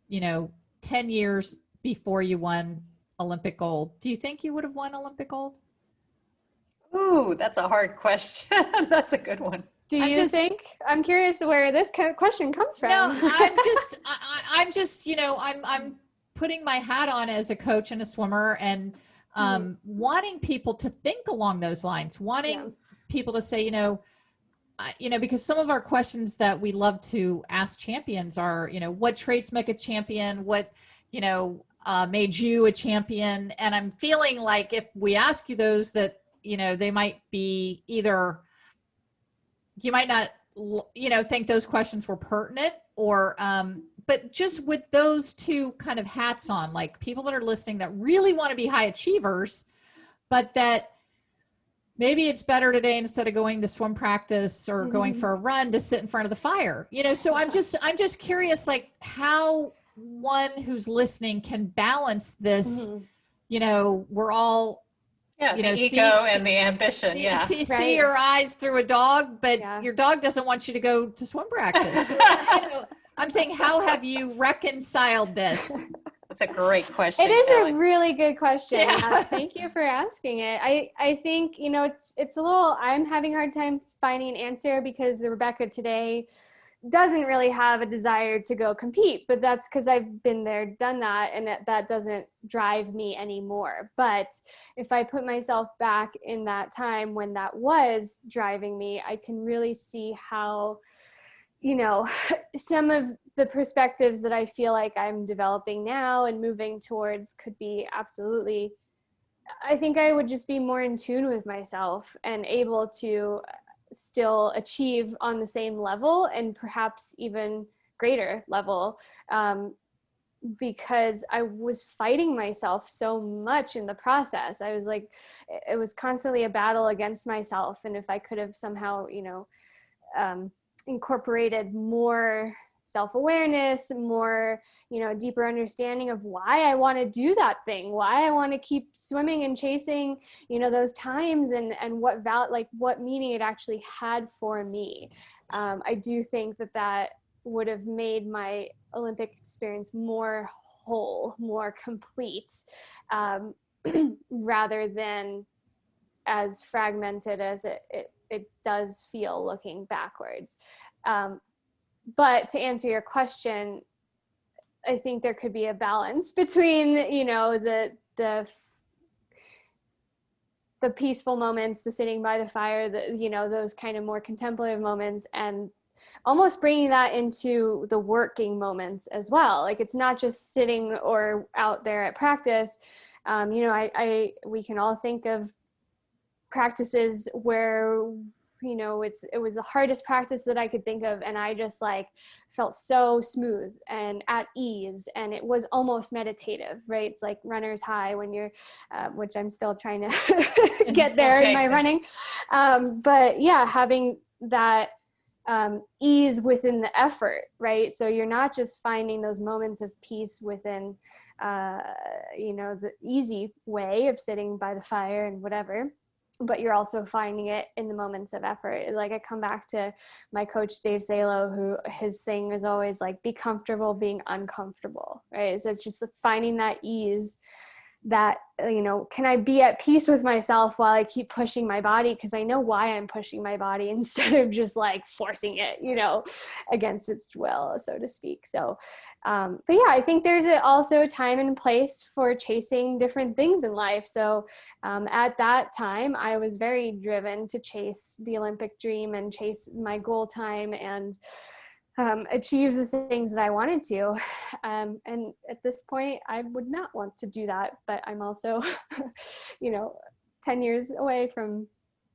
you know, 10 years before you won Olympic gold, do you think you would have won Olympic gold? Ooh, that's a hard question. That's a good one. Do you think? I'm curious where this question comes from. No, I'm just, you know, I'm putting my hat on as a coach and a swimmer, and wanting people to think along those lines, wanting people to say, you know, because some of our questions that we love to ask champions are, you know, what traits make a champion? What, you know, made you a champion? And I'm feeling like if we ask you those, that, you know, they might be either, you might not, you know, think those questions were pertinent, or, but just with those two kind of hats on, like people that are listening that really want to be high achievers, but that maybe it's better today, instead of going to swim practice or going for a run, to sit in front of the fire, you know? So I'm just curious, like, how one who's listening can balance this, you know, we're all, you know, the ego and the ambition. See your eyes through a dog, but your dog doesn't want you to go to swim practice. So, you know, I'm saying, how have you reconciled this? That's a great question. It is Kelly. a really good question. Yeah. Thank you for asking it. I think, it's a little, I'm having a hard time finding an answer because the Rebecca today doesn't really have a desire to go compete, but that's because I've been there, done that, and that doesn't drive me anymore. But if I put myself back in that time when that was driving me, I can really see how, some of the perspectives that I feel like I'm developing now and moving towards could be absolutely, I think I would just be more in tune with myself and able to still achieve on the same level and perhaps even greater level, because I was fighting myself so much in the process. I was like, it was constantly a battle against myself. And if I could have somehow, incorporated more self-awareness, more, deeper understanding of why I want to do that thing, why I want to keep swimming and chasing, those times and what meaning it actually had for me. I do think that would have made my Olympic experience more whole, more complete, rather than as fragmented as it does feel looking backwards. But to answer your question, I think there could be a balance between, the peaceful moments, the sitting by the fire, those kind of more contemplative moments, and almost bringing that into the working moments as well. Like, it's not just sitting or out there at practice. We can all think of practices where, it was the hardest practice that I could think of. And I just felt so smooth and at ease. And it was almost meditative, right? It's like runner's high when you're, which I'm still trying to get there in my running. But yeah, having that ease within the effort, right? So you're not just finding those moments of peace within, the easy way of sitting by the fire and whatever, but you're also finding it in the moments of effort. Like, I come back to my coach, Dave Salo, who his thing is always be comfortable being uncomfortable, right? So it's just finding that ease, that, can I be at peace with myself while I keep pushing my body? Because I know why I'm pushing my body instead of just forcing it, against its will, so to speak. So, but yeah, I think there's also a time and place for chasing different things in life. So at that time, I was very driven to chase the Olympic dream and chase my goal time and achieve the things that I wanted to. And at this point, I would not want to do that, but I'm also, 10 years away from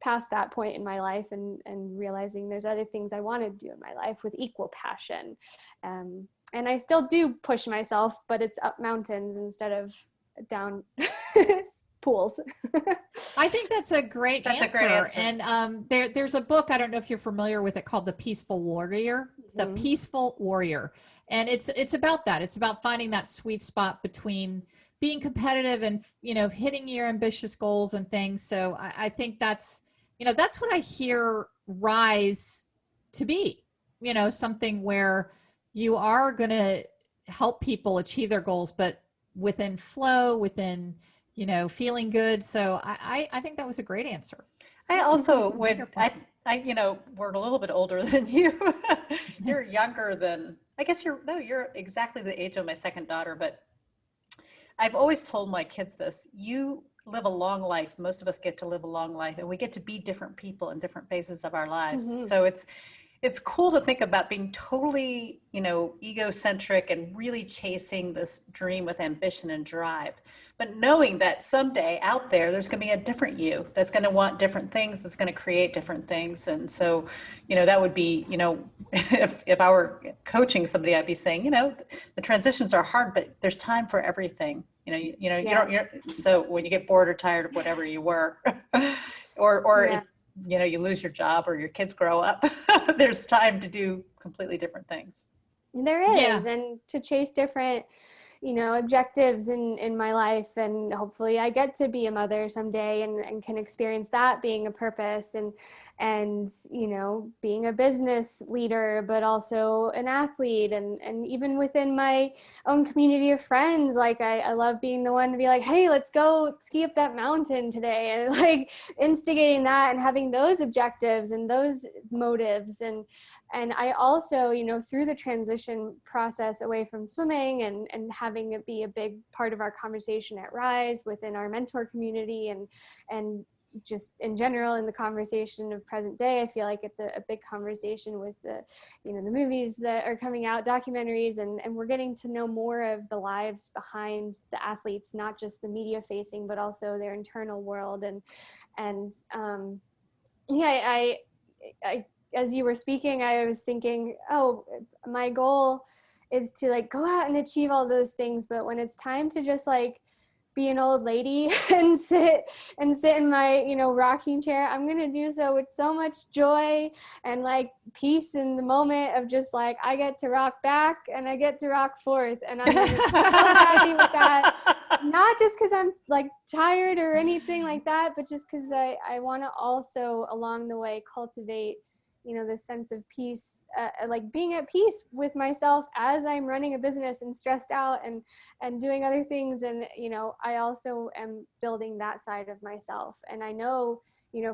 past that point in my life and realizing there's other things I want to do in my life with equal passion. And I still do push myself, but it's up mountains instead of down pools. I think that's a great answer. And there's a book, I don't know if you're familiar with it, called The Peaceful Warrior. The Peaceful Warrior. And it's about that. It's about finding that sweet spot between being competitive and, hitting your ambitious goals and things. So I think that's what I hear Rise to be, something where you are going to help people achieve their goals, but within flow, within, feeling good. So I think that was a great answer. I also would, we're a little bit older than you. You're younger than, I guess you're exactly the age of my second daughter, but I've always told my kids this: you live a long life. Most of us get to live a long life, and we get to be different people in different phases of our lives. Mm-hmm. So it's cool to think about being totally, egocentric and really chasing this dream with ambition and drive, but knowing that someday out there's going to be a different you that's going to want different things, that's going to create different things. And so, that would be, if I were coaching somebody, I'd be saying, the transitions are hard, but there's time for everything. So when you get bored or tired of whatever you were, you lose your job or your kids grow up, there's time to do completely different things. There is, and to chase different, objectives in my life, and hopefully I get to be a mother someday and can experience that being a purpose, and being a business leader, but also an athlete, and even within my own community of friends, like I love being the one to be like, hey, let's go ski up that mountain today, and like instigating that and having those objectives and those motives. And I also, through the transition process away from swimming and having it be a big part of our conversation at Rise within our mentor community, and just in general in the conversation of present day, I feel like it's a big conversation with the movies that are coming out, documentaries, and we're getting to know more of the lives behind the athletes, not just the media facing, but also their internal world. I as you were speaking, I was thinking, my goal is to like go out and achieve all those things, but when it's time to just like be an old lady and sit in my rocking chair, I'm gonna do so with so much joy and like peace in the moment of just like, I get to rock back and I get to rock forth, and I'm so happy with that. Not just because I'm like tired or anything like that, but just because I want to also along the way cultivate this sense of peace, like being at peace with myself as I'm running a business and stressed out and doing other things. And, I also am building that side of myself. And I know,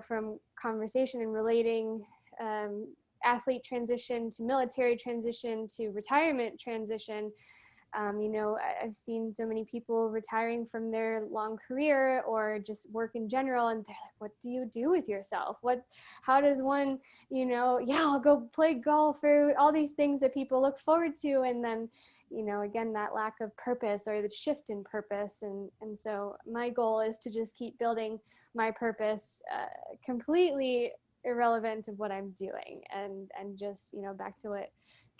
from conversation and relating athlete transition to military transition to retirement transition, I've seen so many people retiring from their long career or just work in general, and they're like, what do you do with yourself? How does one, I'll go play golf, or all these things that people look forward to. And then, again, that lack of purpose or the shift in purpose. And so my goal is to just keep building my purpose, completely irrelevant of what I'm doing. And just, back to what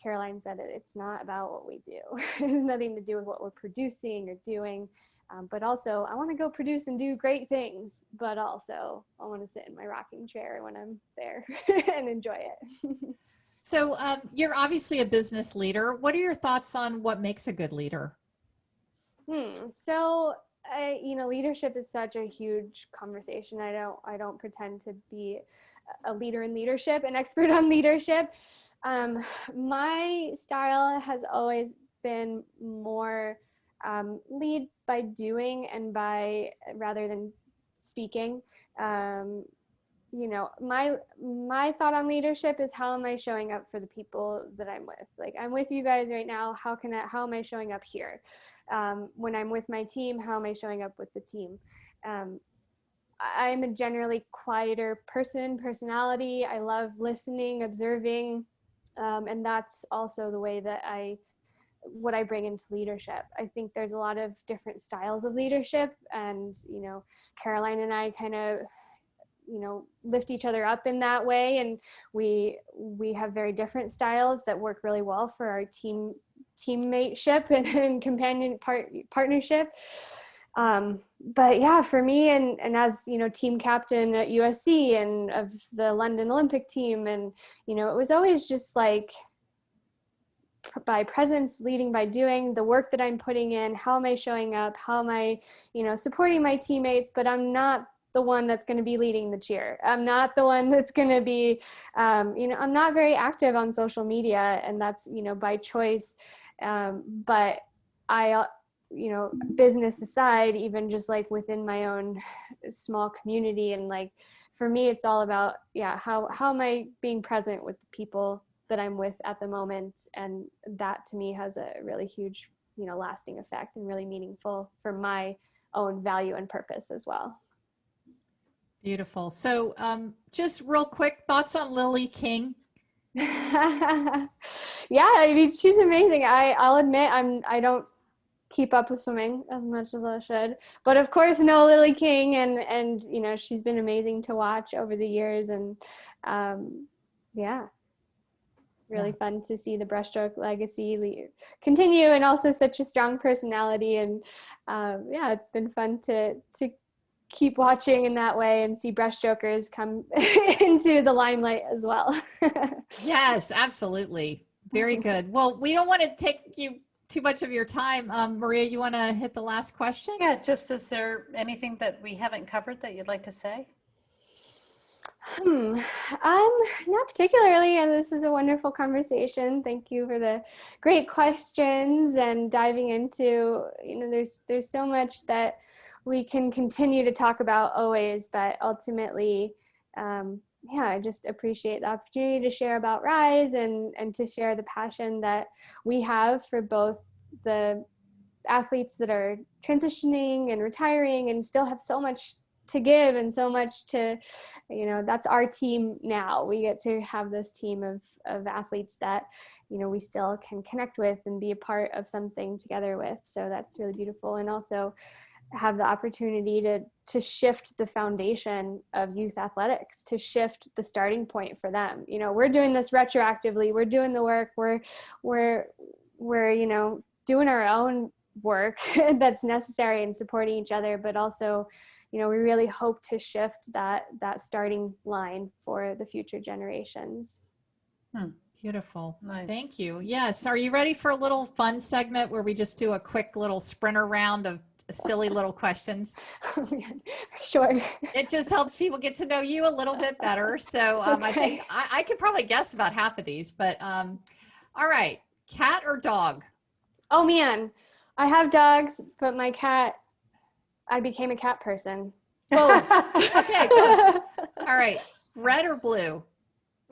Caroline said, it's not about what we do. It has nothing to do with what we're producing or doing. But also, I want to go produce and do great things, but also I want to sit in my rocking chair when I'm there and enjoy it. So you're obviously a business leader. What are your thoughts on what makes a good leader? So, leadership is such a huge conversation. I don't pretend to be a leader in leadership, an expert on leadership. My style has always been more lead by doing and rather than speaking. My thought on leadership is, how am I showing up for the people that I'm with? Like, I'm with you guys right now. How am I showing up here? When I'm with my team, how am I showing up with the team? I'm a generally quieter personality. I love listening, observing. And that's also the way that what I bring into leadership. I think there's a lot of different styles of leadership, and, Caroline and I kind of, lift each other up in that way. And we have very different styles that work really well for our teammateship and companion partnership. But yeah, for me, and as, team captain at USC and of the London Olympic team, and, it was always just like by presence, leading by doing, the work that I'm putting in, how am I showing up? How am I, supporting my teammates? But I'm not the one that's going to be leading the cheer. I'm not the one that's going to be, I'm not very active on social media, and that's, by choice. But I, business aside, even just like within my own small community, and like, for me, it's all about, how am I being present with the people that I'm with at the moment? And that to me has a really huge, lasting effect and really meaningful for my own value and purpose as well. Beautiful. So just real quick thoughts on Lily King. Yeah, I mean, she's amazing. I'll admit I don't keep up with swimming as much as I should, but of course know Lily King, and she's been amazing to watch over the years. And it's really fun to see the breaststroke legacy continue, and also such a strong personality. And it's been fun to keep watching in that way and see breaststrokers come into the limelight as well. Yes, absolutely. Very good. Well, we don't want to take you too much of your time. Maria, you want to hit the last question? Yeah, just is there anything that we haven't covered that you'd like to say? Not particularly, and this was a wonderful conversation. Thank you for the great questions and diving into, there's so much that we can continue to talk about always, but ultimately, I just appreciate the opportunity to share about Rise and to share the passion that we have for both the athletes that are transitioning and retiring and still have so much to give and so much to, that's our team now. We get to have this team of athletes that, we still can connect with and be a part of something together with. So that's really beautiful. And also have the opportunity to shift the foundation of youth athletics, to shift the starting point for them. We're doing this retroactively. We're doing the work. We're doing our own work that's necessary and supporting each other, but also, we really hope to shift that starting line for the future generations. Beautiful. Nice. Thank you. Yes. Are you ready for a little fun segment where we just do a quick little sprinter round of silly little questions? Oh, man. Sure. It just helps people get to know you a little bit better. So Okay. I think I could probably guess about half of these, but all right. Cat or dog? Oh man, I have dogs, but I became a cat person. Both. Okay, good. All right. Red or blue?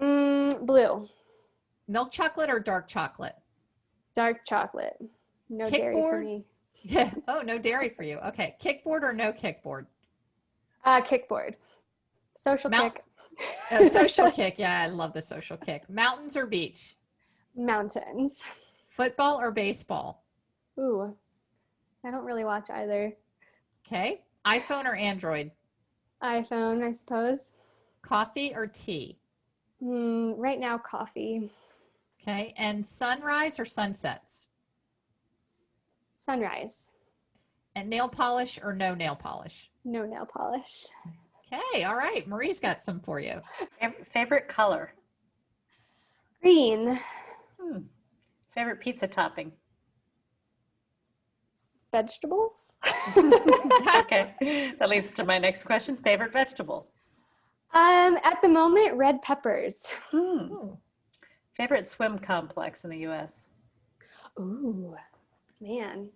Blue. Milk chocolate or dark chocolate? Dark chocolate. No dairy for Kickboard? me. Yeah. Oh, no dairy for you. Okay. Kickboard or no kickboard? Kickboard. Social kick. Social kick. Yeah, I love the social kick. Mountains or beach? Mountains. Football or baseball? Ooh, I don't really watch either. Okay. iPhone or Android? iPhone, I suppose. Coffee or tea? Right now, coffee. Okay. And sunrise or sunsets? Sunrise. And nail polish or no nail polish? No nail polish. Okay. All right. Marie's got some for you. Favorite color? Green. Favorite pizza topping? Vegetables. Okay, that leads to my next question. Favorite vegetable? At the moment, red peppers. Favorite swim complex in the U.S.? Ooh, man.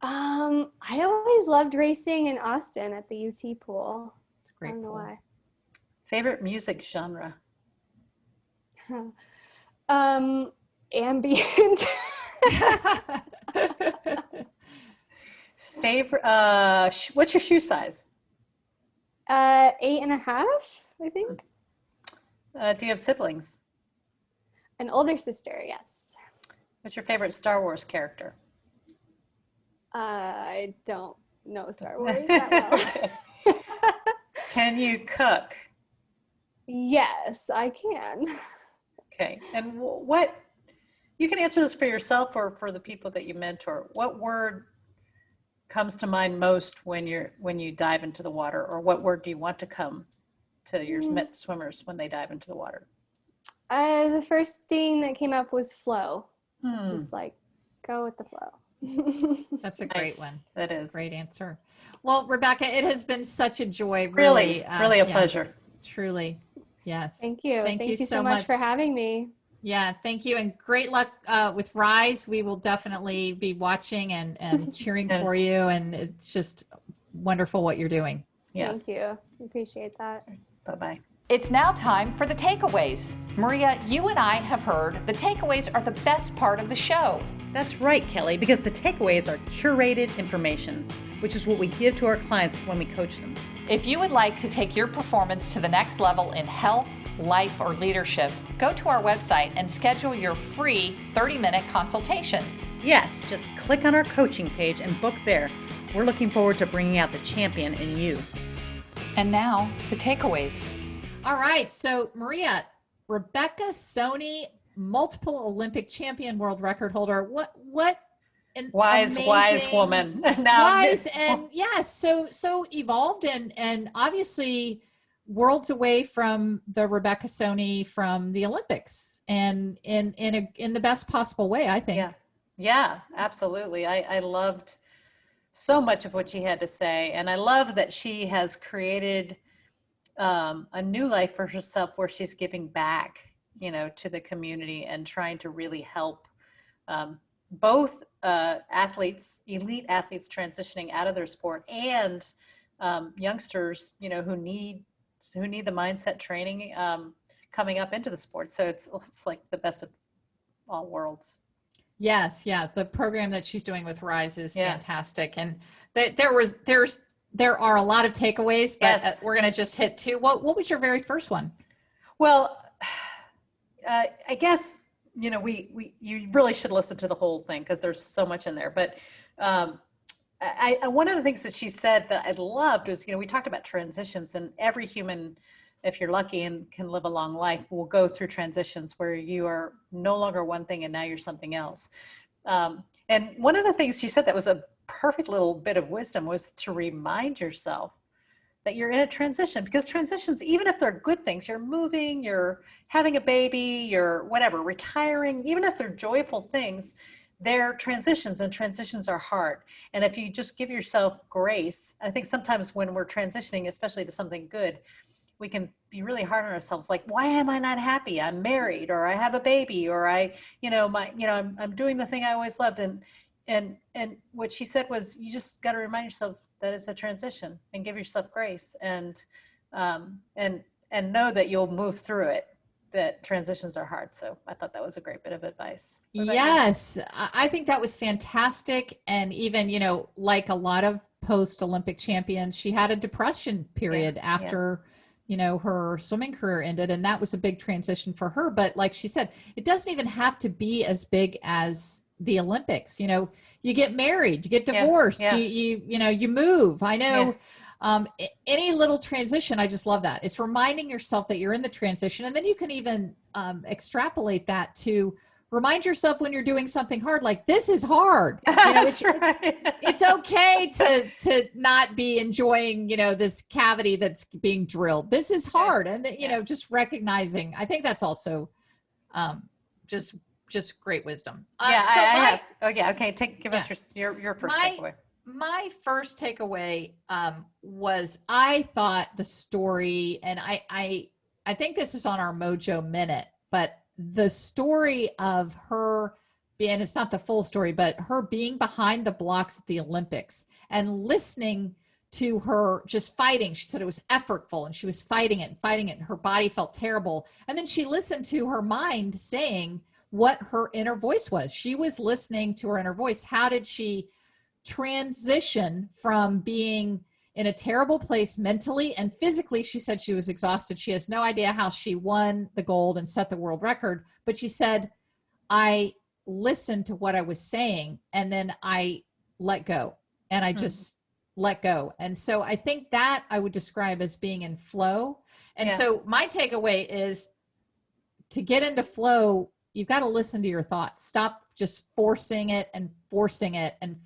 I always loved racing in Austin at the UT pool. It's a great. I don't know pool. why. Favorite music genre? Ambient. Favorite, what's your shoe size? 8.5, I think. Do you have siblings? An older sister, yes. What's your favorite Star Wars character? I don't know Star Wars that well. Can you cook? Yes, I can. Okay, and what, you can answer this for yourself or for the people that you mentor. What word comes to mind most when you dive into the water, or what word do you want to come to your swimmers when they dive into the water? The first thing that came up was flow. Just like go with the flow. That's a great one. That is great answer. Well, Rebecca, it has been such a joy. Really a pleasure. Truly. Yes. Thank you. Thank you so much for having me. Yeah, thank you. And great luck with Rise. We will definitely be watching and cheering for you. And it's just wonderful what you're doing. Yes. Thank you. Appreciate that. Bye-bye. It's now time for the takeaways. Maria, you and I have heard the takeaways are the best part of the show. That's right, Kelly, because the takeaways are curated information, which is what we give to our clients when we coach them. If you would like to take your performance to the next level in health, life, or leadership, go to our website and schedule your free 30-minute consultation. Yes, just click on our coaching page and book there. We're looking forward to bringing out the champion in you. And now, the takeaways. All right. So, Maria, Rebecca Soni, multiple Olympic champion, world record holder. What an wise woman. Wise and yes, so evolved and obviously worlds away from the Rebecca Soni from the Olympics, and in the best possible way, I think. Yeah, absolutely. I loved so much of what she had to say. And I love that she has created a new life for herself where she's giving back, to the community and trying to really help both athletes, elite athletes transitioning out of their sport, and youngsters, who need the mindset training coming up into the sport. So it's like the best of all worlds. Yes, yeah. The program that she's doing with Rise is Yes. fantastic. And there are a lot of takeaways, but Yes. we're going to just hit two. What was your very first one? Well, I guess, you really should listen to the whole thing because there's so much in there. But one of the things that she said that I loved was, we talked about transitions, and every human, if you're lucky and can live a long life, will go through transitions where you are no longer one thing and now you're something else. And one of the things she said that was a perfect little bit of wisdom was to remind yourself that you're in a transition, because transitions, even if they're good things, you're moving, you're having a baby, you're whatever, retiring, even if they're joyful things, they're transitions, and transitions are hard. And if you just give yourself grace, I think sometimes when we're transitioning, especially to something good, we can be really hard on ourselves. Like, why am I not happy? I'm married, or I have a baby, or I'm doing the thing I always loved. And what she said was, you just got to remind yourself that it's a transition, and give yourself grace, and know that you'll move through it, that transitions are hard. So I thought that was a great bit of advice. Yes, I think that was fantastic. And even, like a lot of post-Olympic champions, she had a depression period after, her swimming career ended. And that was a big transition for her. But like she said, it doesn't even have to be as big as the Olympics. You get married, you get divorced, you move. I know any little transition, I just love that. It's reminding yourself that you're in the transition. And then you can even extrapolate that to remind yourself when you're doing something hard, like, this is hard. That's right. It's okay to not be enjoying, this cavity that's being drilled. This is hard. And, just recognizing, I think that's also just great wisdom. Okay. Give us your first takeaway. My first takeaway was, I thought the story, and I think this is on our Mojo Minute, but the story of her being, it's not the full story, but her being behind the blocks at the Olympics and listening to her just fighting. She said it was effortful, and she was fighting it, and her body felt terrible. And then she listened to her mind saying what her inner voice was. She was listening to her inner voice. How did she transition from being in a terrible place mentally and physically? She said she was exhausted. She has no idea how she won the gold and set the world record. But she said, I listened to what I was saying, and then I let go, and I just let go. And so I think that I would describe as being in flow. And so my takeaway is, to get into flow, you've got to listen to your thoughts. Stop just forcing it and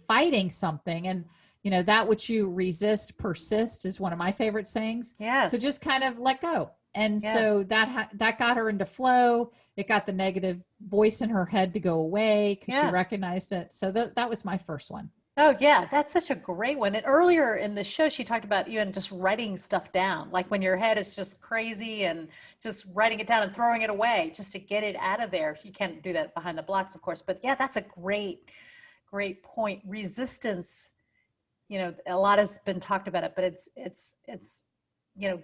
fighting something. And, that which you resist persists is one of my favorite sayings. Yes. So just kind of let go. And so that got her into flow. It got the negative voice in her head to go away because she recognized it. So that was my first one. Oh yeah, that's such a great one. And earlier in the show, she talked about even just writing stuff down, like when your head is just crazy, and just writing it down and throwing it away just to get it out of there. You can't do that behind the blocks, of course, but yeah, that's a great point. Resistance, a lot has been talked about it, but it's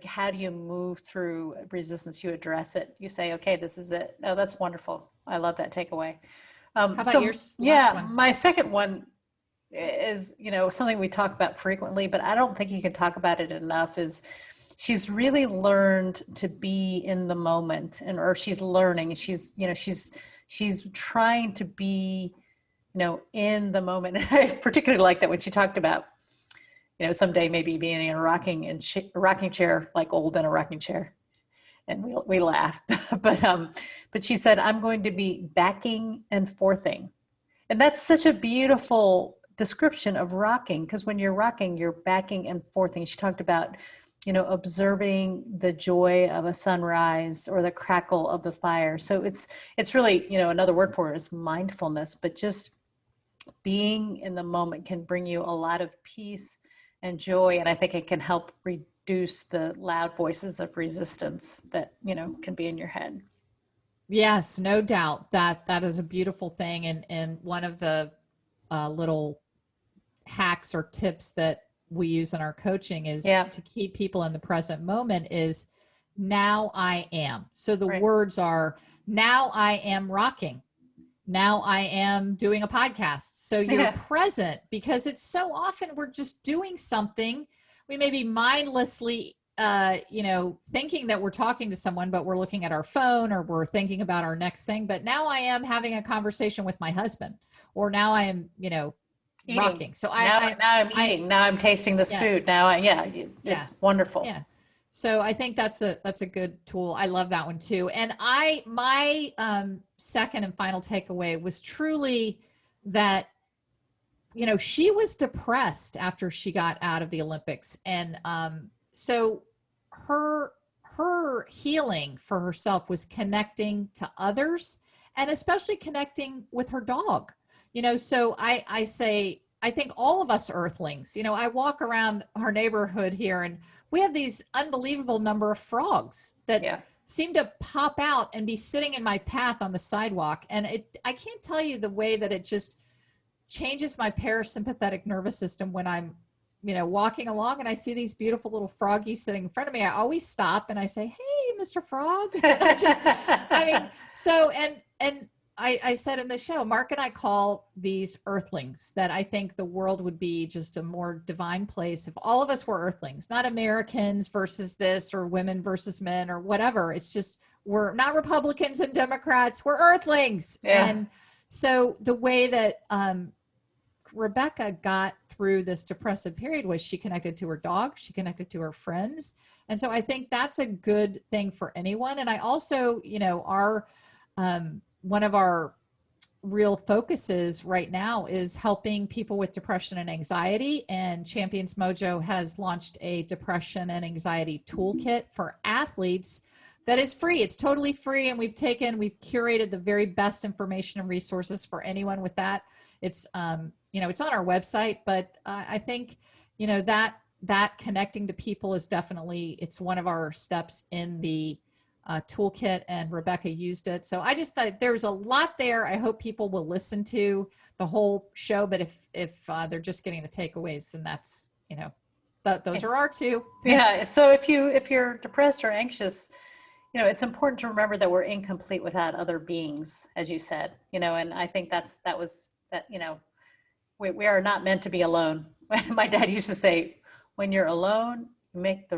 how do you move through resistance? You address it. You say, okay, this is it. Oh, that's wonderful. I love that takeaway. How about your last one? My second one is, something we talk about frequently, but I don't think you can talk about it enough, is she's really learned to be in the moment, or she's learning. She's trying to be, in the moment. And I particularly like that when she talked about, someday maybe being in a rocking chair, like old in a rocking chair. And we laugh, but she said, I'm going to be backing and forthing. And that's such a beautiful description of rocking, because when you're rocking, you're backing and forthing. She talked about, observing the joy of a sunrise or the crackle of the fire. So it's really, another word for it is mindfulness, but just being in the moment can bring you a lot of peace and joy. And I think it can help reduce the loud voices of resistance that, can be in your head. Yes, no doubt that is a beautiful thing. And one of the little hacks or tips that we use in our coaching is to keep people in the present moment is now I am. So the words are, now I am rocking. Now I am doing a podcast. So you're present, because it's so often we're just doing something. We may be mindlessly, thinking that we're talking to someone, but we're looking at our phone or we're thinking about our next thing. But now I am having a conversation with my husband, or now I am, eating. Rocking. So now I'm eating. Now I'm tasting this food. Now it's wonderful. Yeah. So I think that's a good tool. I love that one too. And my second and final takeaway was truly that, she was depressed after she got out of the Olympics. And so her healing for herself was connecting to others, and especially connecting with her dog. So I say, I think all of us earthlings, I walk around our neighborhood here and we have these unbelievable number of frogs that seem to pop out and be sitting in my path on the sidewalk. And I can't tell you the way that it just changes my parasympathetic nervous system when I'm, walking along and I see these beautiful little froggies sitting in front of me. I always stop and I say, "Hey, Mr. Frog." And I said in the show, Mark and I call these earthlings, that I think the world would be just a more divine place if all of us were earthlings, not Americans versus this or women versus men or whatever. It's just, we're not Republicans and Democrats, we're earthlings. Yeah. And so the way that Rebecca got through this depressive period was she connected to her dog, she connected to her friends. And so I think that's a good thing for anyone. And I also, one of our real focuses right now is helping people with depression and anxiety. And Champions Mojo has launched a depression and anxiety toolkit for athletes that is free. It's totally free. And we've curated the very best information and resources for anyone with that. It's, it's on our website, but I think, that connecting to people is definitely, it's one of our steps in the toolkit, and Rebecca used it. So I just thought there's a lot there. I hope people will listen to the whole show, but if they're just getting the takeaways, then that's, those are our two. Yeah. So if you're depressed or anxious, it's important to remember that we're incomplete without other beings, as you said, and I think we are not meant to be alone. My dad used to say, when you're alone, you make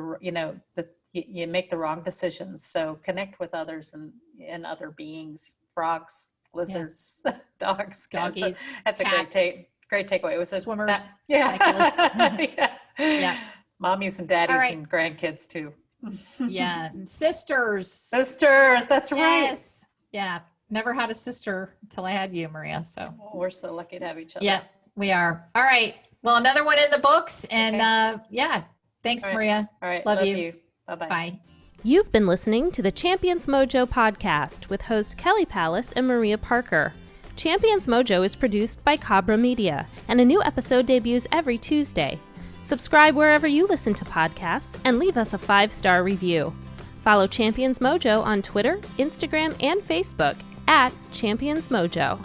you make the wrong decisions. So connect with others and other beings, frogs, lizards, dogs, doggies, that's cats, a great takeaway. It was swimmers, cyclists. yeah. Mommies and daddies and grandkids too. Yeah. And sisters. That's right. Yes. Yeah. Never had a sister until I had you, Maria. So we're so lucky to have each other. Yeah, we are. All right. Well, another one in the books. And thanks, All right. Maria. All right. Love you. Bye-bye. Bye. You've been listening to the Champions Mojo podcast with host Kelly Palace and Maria Parker. Champions Mojo is produced by Cabra Media, and a new episode debuts every Tuesday. Subscribe wherever you listen to podcasts and leave us a 5-star review. Follow Champions Mojo on Twitter, Instagram, and Facebook @Champions Mojo.